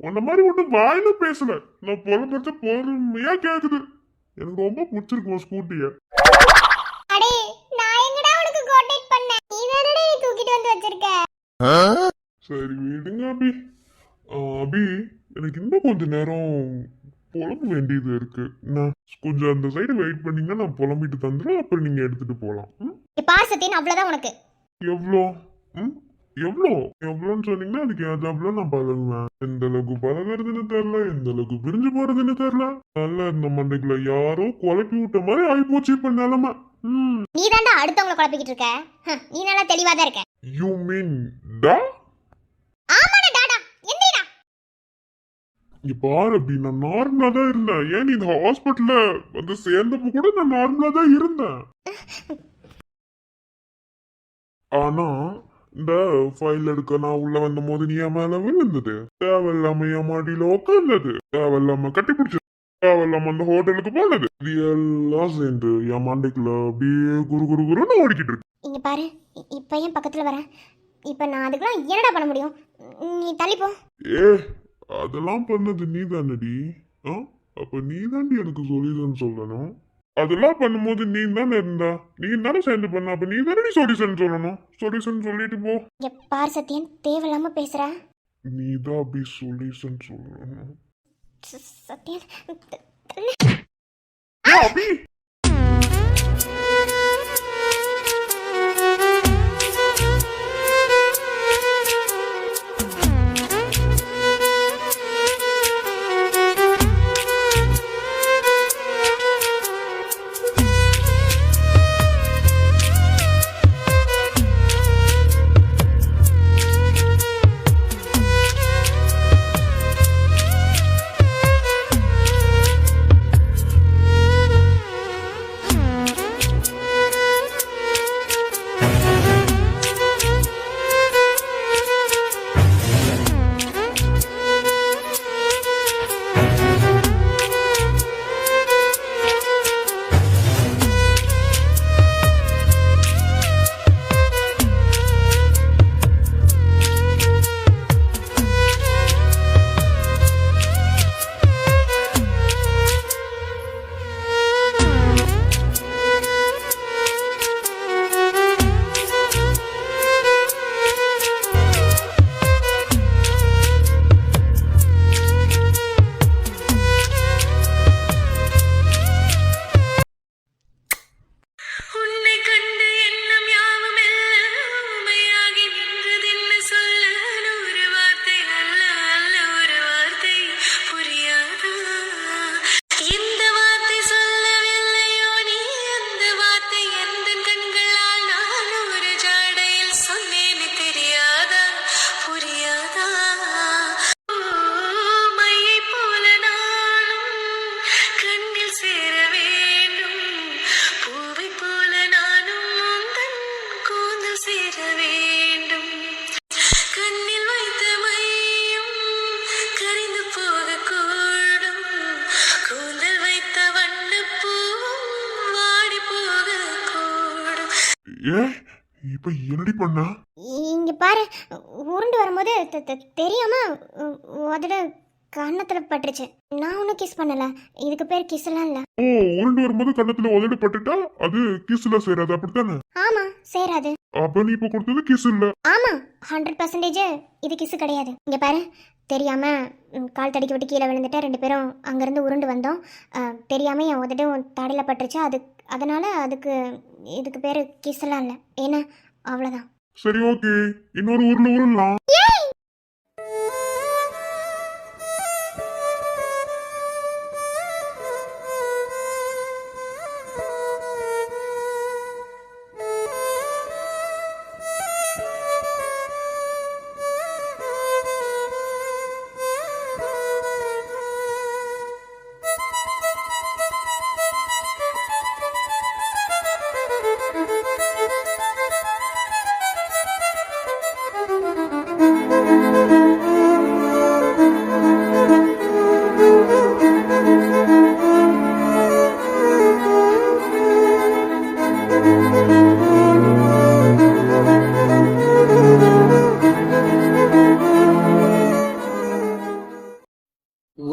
B: உன்ன மாதிரி ஒன்றும் வாயில பேசல. நான் புலம்புறது பொறுமையா கேக்குது. எனக்கு ரொம்ப பிடிச்சிருக்கு உன் ஸ்கூட்டிய.
C: அடே நான் எங்கடா உனக்கு கோஆர்டினேட் பண்ணேன்? நீ தானடா தூக்கிட்டு வந்து வச்சிருக்க.
B: சரி விடுங்க அபி. அபி, எனக்கு இன்னும் கொஞ்ச நேரம் புலம்ப வேண்டியது இருக்கு. நான் கொஞ்சம் அந்த சைடு வெயிட் பண்ணீங்கன்னா நான் புலம்பிட்டு தந்துடும். அப்புறம் நீங்க எடுத்துட்டு போலாம்.
C: பார் சத்தியன், அவ்வளோதான் உனக்கு.
B: எவ்வளோ? எவ்வளோன்னு சொன்னீங்கன்னா அதுக்கு ஏதாப்புல நான் பழகுவேன். எந்த அளவுக்கு பழகுறதுன்னு தெரியல, எந்த அளவுக்கு பிரிஞ்சு போறதுன்னு தெரியல. நல்லா இருந்த மண்டைக்குள்ள யாரோ குழப்பி விட்ட மாதிரி ஆயிப்போச்சு இப்ப நிலைமை.
C: நீ தாண்டா அடுத்தவங்களை குழப்பிக்கிட்டு இருக்க. நீ நல்லா தெளிவா தான் இருக்க.
B: யூ மீன் டா?
C: ஆமாடா டாடா. என்னடா?
B: இங்க பாரு அபி, நான் நார்மலா தான் இருந்தேன். ஏன் நீ இந்த ஹாஸ்பிட்டல்ல வந்து சேர்ந்தப்ப கூட நான் நார்மலா தான் இருந்தேன். ஆனா இந்த ஃபைல் எடுக்க நான் உள்ள வந்த போது நீ என் மேல விழுந்தது, தேவையில்லாம என் மாடியில உட்கார்ந்தது, தேவையில்லாம கட்டி பிடிச்சது, தேவையில்லாம அந்த ஹோட்டலுக்கு போனது, இது எல்லாம் சேர்ந்து என் மண்டைக்குள்ள அப்படியே குருன்னு ஓடிக்கிட்டு இருக்கு.
C: இங்க பாரு, இப்ப ஏன் பக்கத்துல வர? இப்ப நான் அதுக்கெல்லாம் என்னடா பண்ண முடியும்? நீ தள்ளிப்போ.
B: அதெல்லாம் பண்ணது நீ தானடி. அப்ப நீ தாண்டி எனக்கு சொல்யூஷன் சொல்லணும். அதெல்லாம் பண்ணும்போது நீ தானே இருந்தா, நீ தானே சேர்ந்து பண்ண. அப்ப நீ தானே சொல்யூஷன் சொல்லணும். சொல்யூஷன் சொல்லிட்டு போ.
C: இங்க பார் சத்தியன், தேவையில்லாம பேசுற.
B: நீ தான் அப்படி சொல்யூஷன் சொல்லணும்.
C: சத்தியன்
B: அபி, இப்ப என்னடி பண்ண?
C: இங்க பாரு உருண்டு வரும்போது தெரியாம உதடு கன்னத்துல பட்டுருச்சு. நான் ஒன்றும் கிஸ் பண்ணல. இதுக்கு பேர் கிஸ் எல்லாம் இல்ல.
B: ஓ, உருண்டு வரும்போது கன்னத்துல உதடு பட்டுட்டா அது கிஸ்ல சேராது, அப்படித்தானே?
C: ஆமா, சேராது.
B: அப்ப நீ இப்ப கொடுத்தது கிஸ் இல்ல.
C: ஆமா, 100% இது கிஸ் கிடையாது. இங்க பாரு, தெரியாம கால் தடிக்கி விட்டு கீழே விழுந்துட்டு 2 பேரும் அங்கிருந்து உருண்டு வந்தோம். தெரியாம என் உதடு தடையில பட்டுருச்சு. அதனால இதுக்கு பேரு கிஸ் எல்லாம் இல்ல. ஏன்னா அவ்வளவுதான்.
B: சரி, ஓகே, இன்னொரு ஊர்ல உருளலாம்.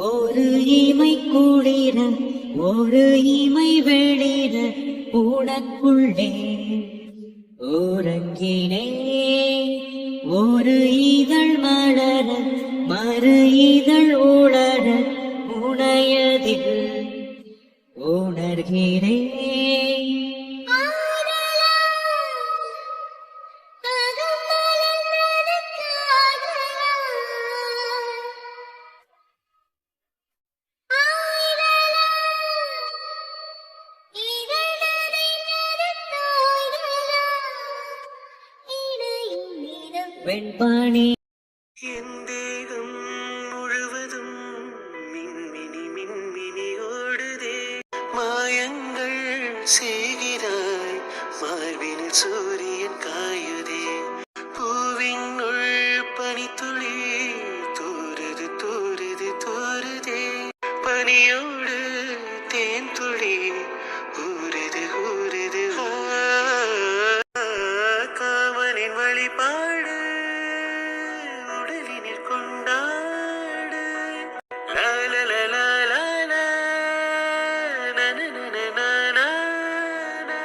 A: ஒரு இமை கூடிர ஒரு இமை வெளிர உனக்குள்ளே உறங்கினே. ஒரு இதழ் மலர மறு இதழ் உளர உனையதில் உணர்கிறேன். வெண்பானி
D: என் தேகம் முழுவதும் மின்மினி மின்மினி ஓடுதே. மாயங்கள் செய்கிறாய், மார்பினில் சூரியன் காயுதே. பூவினுள் பனித்துளி தூறுது தூறுது தூறுதே. பனியோடு தேன் துளி ஊறுது ஊறுது. காமனின் வழிபாடு உடலினில் கொண்டாடு. லா லா லா லா லா லா. நா நா நா நா நா நா நா.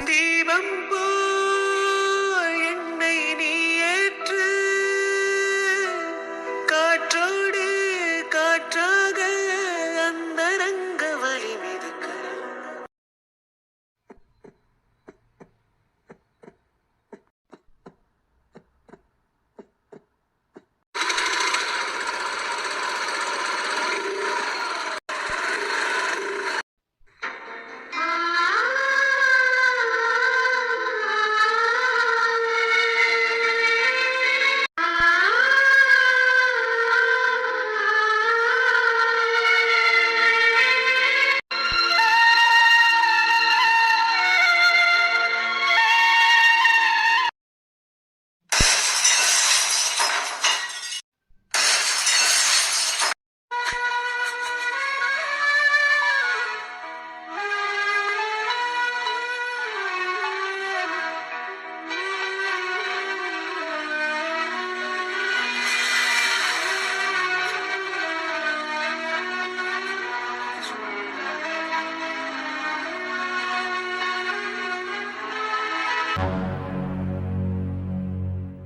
D: தீபம் போல் என்னை நீ ஏற்று, காற்றோடு காற்றாக அந்த ரங்க வழி மிதக்க.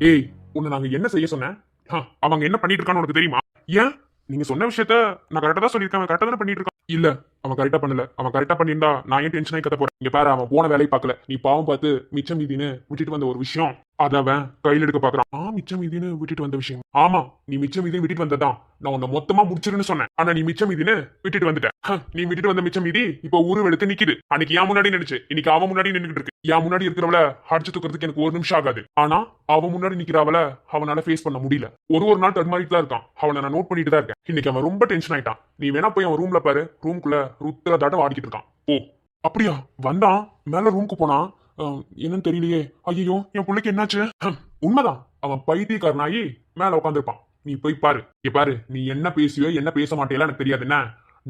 E: ஏய், உன்னை நாங்க என்ன செய்ய சொன்னேன்? அவங்க என்ன பண்ணிட்டு இருக்கான்னு உனக்கு தெரியுமா? ஏன் நீங்க சொன்ன விஷயத்த நான் கரெக்டா தான் சொல்லியிருக்கேன். கரெக்டா தானே பண்ணிட்டு இருக்கான். இல்ல, அவன் கரெக்டா பண்ணல. அவன் கரெக்டா பண்ணியிருந்தா நான் ஏன் டென்ஷன் ஆகி கத்த போறேன்? இங்க பாரு, அவன் போன வேலையை பார்க்கல. நீ பாவம் பார்த்து மிச்சம் மீதின்னு விட்டுட்டு வந்த ஒரு விஷயம் அத அவன் கையில் எடுக்க பாக்குறான். மிச்சம் மீதின்னு விட்டுட்டு வந்த விஷயம். ஆமா, நீ மிச்சம் மீதின்னு விட்டுட்டு வந்ததான் நான் உன்னை மொத்தமா முடிச்சிருன்னு சொன்னேன். ஆனா நீ மிச்சம் மீதின்னு விட்டுட்டு வந்துட்ட. நீ விட்டுட்டு வந்த மிச்சம் மீதி இப்ப ஊரு வெளுத்து நிக்குது. அன்னைக்கு என் முன்னாடி நினைச்சு, இன்னைக்கு அவன் முன்னாடி நின்னுட்டு இருக்கு. என் முன்னாடி இருக்கிறவள அடிச்சு தூக்கிறதுக்கு எனக்கு 1 நிமிஷம் ஆகாது. ஆனா அவன் முன்னாடி நிக்கிறவள அவனால ஃபேஸ் பண்ண முடியல. ஒரு நாள் தடுமாறிட்டு தான் இருக்கான். அவனை நான் நோட் பண்ணிட்டு தான் இருக்கேன். இன்னைக்கு அவன் ரொம்ப டென்ஷன் ஆயிட்டான். நீ வேணா போய் அவன் ரூம்ல பாரு. ரூம்குள்ள ருத்திர தாட்டம் ஆடிக்கிட்டு இருக்கான். ஓ அப்படியா? வந்தான், மேல ரூமுக்கு போனா. என்னன்னு தெரியலையே. ஐயோ, என் பிள்ளைக்கு என்னாச்சு? உண்மைதான், அவன் பைத்தியக்காரனாயி மேல உட்காந்துருப்பான். நீ போய் பாரு. பாரு, நீ என்ன பேசுவியோ என்ன பேச மாட்டேல எனக்கு தெரியாது. என்ன,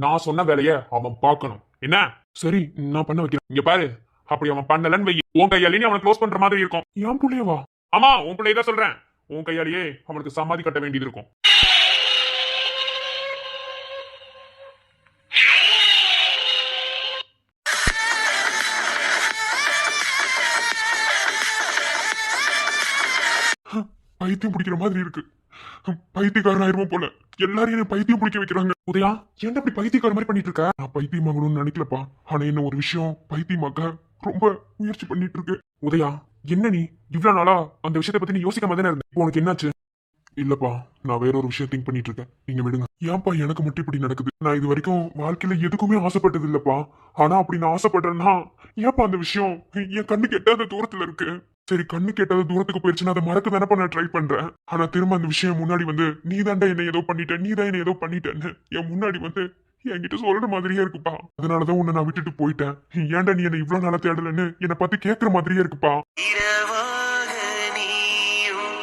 E: நான் சொன்ன வேலைய அவன் பார்க்கணும். என்ன? சரி, நான் பண்ண வைக்கிறேன். இங்க பாரு, அப்படி அவன் பண்ணலன்னு வை, உன் கையாலே அவனை க்ளோஸ் பண்ற மாதிரி இருக்கும். என் புள்ளையவா? ஆமா உன் பிள்ளை தான் சொல்றேன். உன் கையாலேயே அவனுக்கு சமாதி கட்ட வேண்டியது இருக்கும். பைத்தியம் பிடிக்கிற மாதிரி இருக்கு. பைத்தியக்காரன் ஆயிருவோம் போல. எல்லாரையும் என்ன பைத்தியம் பிடிக்க வைக்கிறாங்க. உதயா ஏன்டா இப்படி பைத்தியக்கார மாதிரி பண்ணிட்டு இருக்க? நான் பைத்தியம் ஆகணும்னு நினைக்கலப்பா. ஆனா என்ன ஒரு விஷயம் பைத்தியமாக்க ரொம்ப முயற்சி பண்ணிட்டு இருக்கு. உதயா என்ன நீ இவ்வளவு நாளா அந்த விஷயத்தை பத்தி நீ யோசிக்காம தானே இருந்த? இப்போ உனக்கு என்னாச்சு? இல்லப்பா நான் வேற ஒரு விஷயம் திங்க் பண்ணிட்டு இருக்கேன். நீங்க விடுங்க. ஏன்பா எனக்கு மட்டும் இப்படி நடக்குது? நான் இது வரைக்கும் வாழ்க்கையில எதுக்குமே ஆசைப்பட்டது இல்லப்பா. ஆனா அப்படி நான் ஆசைப்படுறேன்னா ஏன்பா அந்த விஷயம் என் கண்ணுக்கு எட்டாத தூரத்துல இருக்கு? சரி கண்ணு கேட்டாத தூரத்துக்கு போயிருச்சுன்னா அதை மறக்க தானப்பா நான் ட்ரை பண்றேன். ஆனா திரும்ப அந்த விஷயம் முன்னாடி வந்து நீ தாண்டா என்ன ஏதோ பண்ணிட்ட, நீ தான் என்ன ஏதோ பண்ணிட்டேன்னு என் முன்னாடி வந்து என்கிட்ட சொல்ற மாதிரியே இருக்குப்பா. அதனாலதான் உன்னை நான் விட்டுட்டு போயிட்டேன். ஏன்டா நீ என்ன இவ்வளவு நாளா தேடலன்னு என்னை பத்தி கேட்கற மாதிரியே இருக்குப்பா.
D: இரவாக நீயும்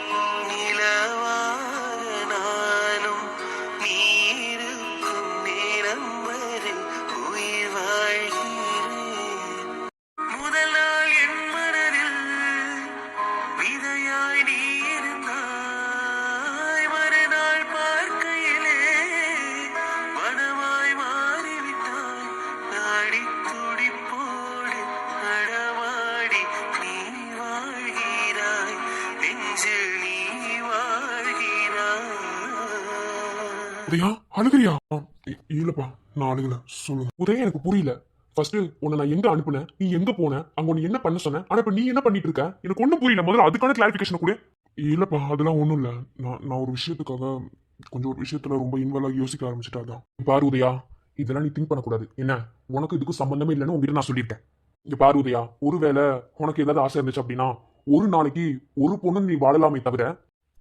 D: நிலவாக நானும் நீ இருக்கும் நேரம் வரை உயிர் வாழ்கிறேன். முதல் நாள் என் மனதில் விதையாய் நீ இருந்தாய். மறுநாள் பார்க்கையிலே மனமாய் மாறிவிட்டாய். நாடி துடிப்போடு நடமாடி நீ வாழ்கிறாய். நெஞ்சில் நீ வாழ்கிறாய்.
E: உதயா அழுகிறியா? இல்லப்பா நான் அழுகல. சொல்லுங்க உதயா எனக்கு புரியல. ஃபர்ஸ்ட் உன்னை நான் எங்க அனுப்புனேன், நீ எங்க போன, அங்க உன்னை என்ன பண்ண சொன்ன, ஆனா இப்ப நீ என்ன பண்ணிட்டு இருக்க எனக்கு ஒண்ணும் புரியல. முதல்ல அதுக்கான கிளாரிபிகேஷன் கூட. இல்லப்பா அதெல்லாம் ஒண்ணும் இல்ல. நான் ஒரு விஷயத்துக்காக கொஞ்சம் ஒரு விஷயத்துல ரொம்ப இன்வால்வ் ஆகி யோசிக்க ஆரம்பிச்சுட்டாதான். பாரு உதயா இதெல்லாம் நீ திங்க் பண்ணக்கூடாது. என்ன உனக்கு இதுக்கும் சம்பந்தமே இல்லைன்னு உங்ககிட்ட நான் சொல்லியிருக்கேன். இங்க பாரு உதயா ஒருவேளை உனக்கு ஏதாவது ஆசை இருந்துச்சு அப்படின்னா ஒரு நாளைக்கு ஒரு பொண்ணு நீ வாழலாமே தவிர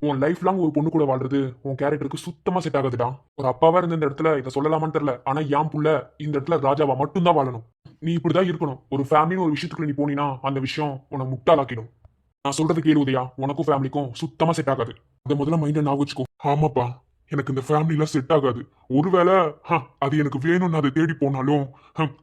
E: உன் லைஃப் லாங் ஒரு பொண்ணு கூட வாழ்றது உன் கேரக்டருக்கு சுத்தமா செட் ஆகுதுடா. ஒரு அப்பாவா இருந்த இந்த இடத்துல இதை சொல்லலாமான்னு தெரியல. ஆனா என் புள்ள இந்த இடத்துல ராஜாவா மட்டும்தான் வாழணும். நீ இப்படிதான் இருக்கணும். ஒரு ஃபேமிலின்னு ஒரு விஷயத்துக்குள்ள நீ போனீனா அந்த விஷயம் உன்னை முட்டாளாக்கிடும். நான் சொல்றது கேளு உதயா, உனக்கும் ஃபேமிலிக்கும் சுத்தமா செட் ஆகாது. அதை முதல்ல மைண்ட நான் வச்சுக்கோ. ஆமாப்பா எனக்கு இந்த ஃபேமிலி எல்லாம் செட் ஆகாது. ஒருவேளை அது எனக்கு வேணும்னு அதை தேடி போனாலும்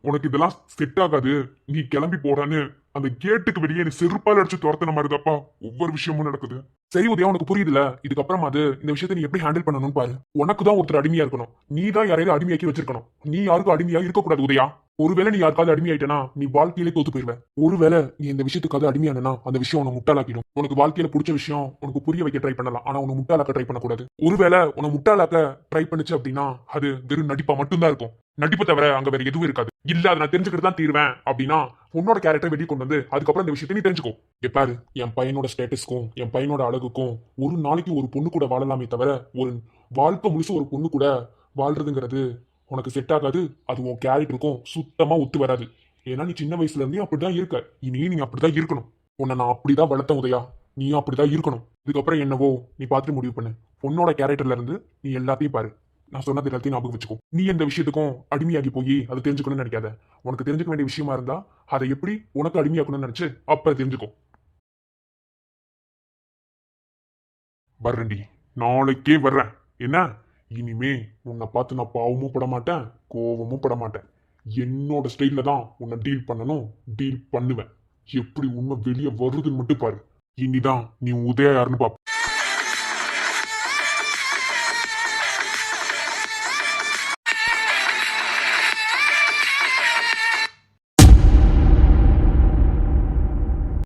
E: உனக்கு இதெல்லாம் செட் ஆகாது, நீ கிளம்பி போடான்னு அந்த கேட்டுக்கு வெளியே நீ செருப்பால் அடிச்சு துரத்துன மாதிரிதாப்பா ஒவ்வொரு விஷயமும் நடக்குது. சரி உதயா உனக்கு புரியுதுல. இதுக்கப்புறம் அது இந்த விஷயத்தை நீ எப்படி ஹேண்டில் பண்ணணும்னு பாரு. உனக்கு தான் ஒருத்தர் அடிமையா இருக்கணும். நீ தான் யாரையாவது அடிமையாக்கி வச்சிருக்கணும். நீ யாருக்கும் அடிமையா இருக்கக்கூடாது உதயா. ஒருவேளை நீ யாருக்காவது அடிமையாயிட்டனா நீ வாழ்க்கையிலே தோத்து போயிருவ. ஒருவேளை நீ இந்த விஷயத்துக்காக அடிமையானா அந்த விஷயம் உன்னை முட்டாளாக்கிடும். உனக்கு வாழ்க்கையில பிடிச்ச விஷயம் உனக்கு புரிய வைக்க ட்ரை பண்ணலாம். ஆனா உன்னை முட்டாளாக்க ட்ரை பண்ணக்கூடாது. ஒருவேளை உன்னை முட்டாளாக்க ட்ரை பண்ணுச்சு அப்படின்னா அது வெறும் நடிப்பா மட்டும்தான் இருக்கும். நடிப்பு தவிர அங்க வேற எதுவும் இருக்காது. இல்ல அதை நான் தெரிஞ்சுக்கிட்டு தான் தீருவேன் அப்படின்னா உன்னோட கேரக்டர் வெளியே கொண்டு வந்து அதுக்கப்புறம் இந்த விஷயத்தை நீ தெரிஞ்சுக்கோ. பாரு என் பையனோட ஸ்டேட்டஸ்க்கும் என் பையனோட அழகுக்கும் ஒரு நாளைக்கு ஒரு பொண்ணு கூட வாழலாமே தவிர ஒரு வாழ்க்கை முழுசு ஒரு பொண்ணு கூட வாழ்றதுங்கிறது உனக்கு செட் ஆகாது. அது உன் கேரக்டருக்கும் சுத்தமா ஒத்து வராது. ஏன்னா நீ சின்ன வயசுல இருந்தே அப்படிதான் இருக்க. இனியும் நீ அப்படிதான் இருக்கணும். உன்னை நான் அப்படிதான் வளர்த்தேன் உதயா. நீயும் அப்படிதான் இருக்கணும். இதுக்கப்புறம் என்னவோ நீ பார்த்துட்டு முடிவு பண்ணு. பொண்ணோட கேரக்டர்ல இருந்து நீ எல்லாத்தையும் பாரு. நான் சொன்னது எல்லாத்தையும் ஞாபகம் வச்சுக்கோ. நீ எந்த விஷயத்துக்கும் அடிமையாகி போய் அதை தெரிஞ்சுக்கணும்னு நினைக்காத. உனக்கு தெரிஞ்சுக்க வேண்டிய விஷயமா இருந்தா அதை எப்படி உனக்கு அடிமையாக்கணும்னு நினைச்சு அப்ப தெரிஞ்சுக்கோ. வர்றேன்டி, நாளைக்கே வர்றேன். என்ன இனிமே உன்னை பார்த்து நான் பாவமும் பட மாட்டேன், கோவமும் பட மாட்டேன். என்னோட ஸ்டைல்ல தான் உன்னை டீல் பண்ணணும், டீல் பண்ணுவேன். எப்படி உண்மை வெளியே வருதுன்னு மட்டும் பாரு. இனிதான் நீ உதயா யாருன்னு பாப்ப.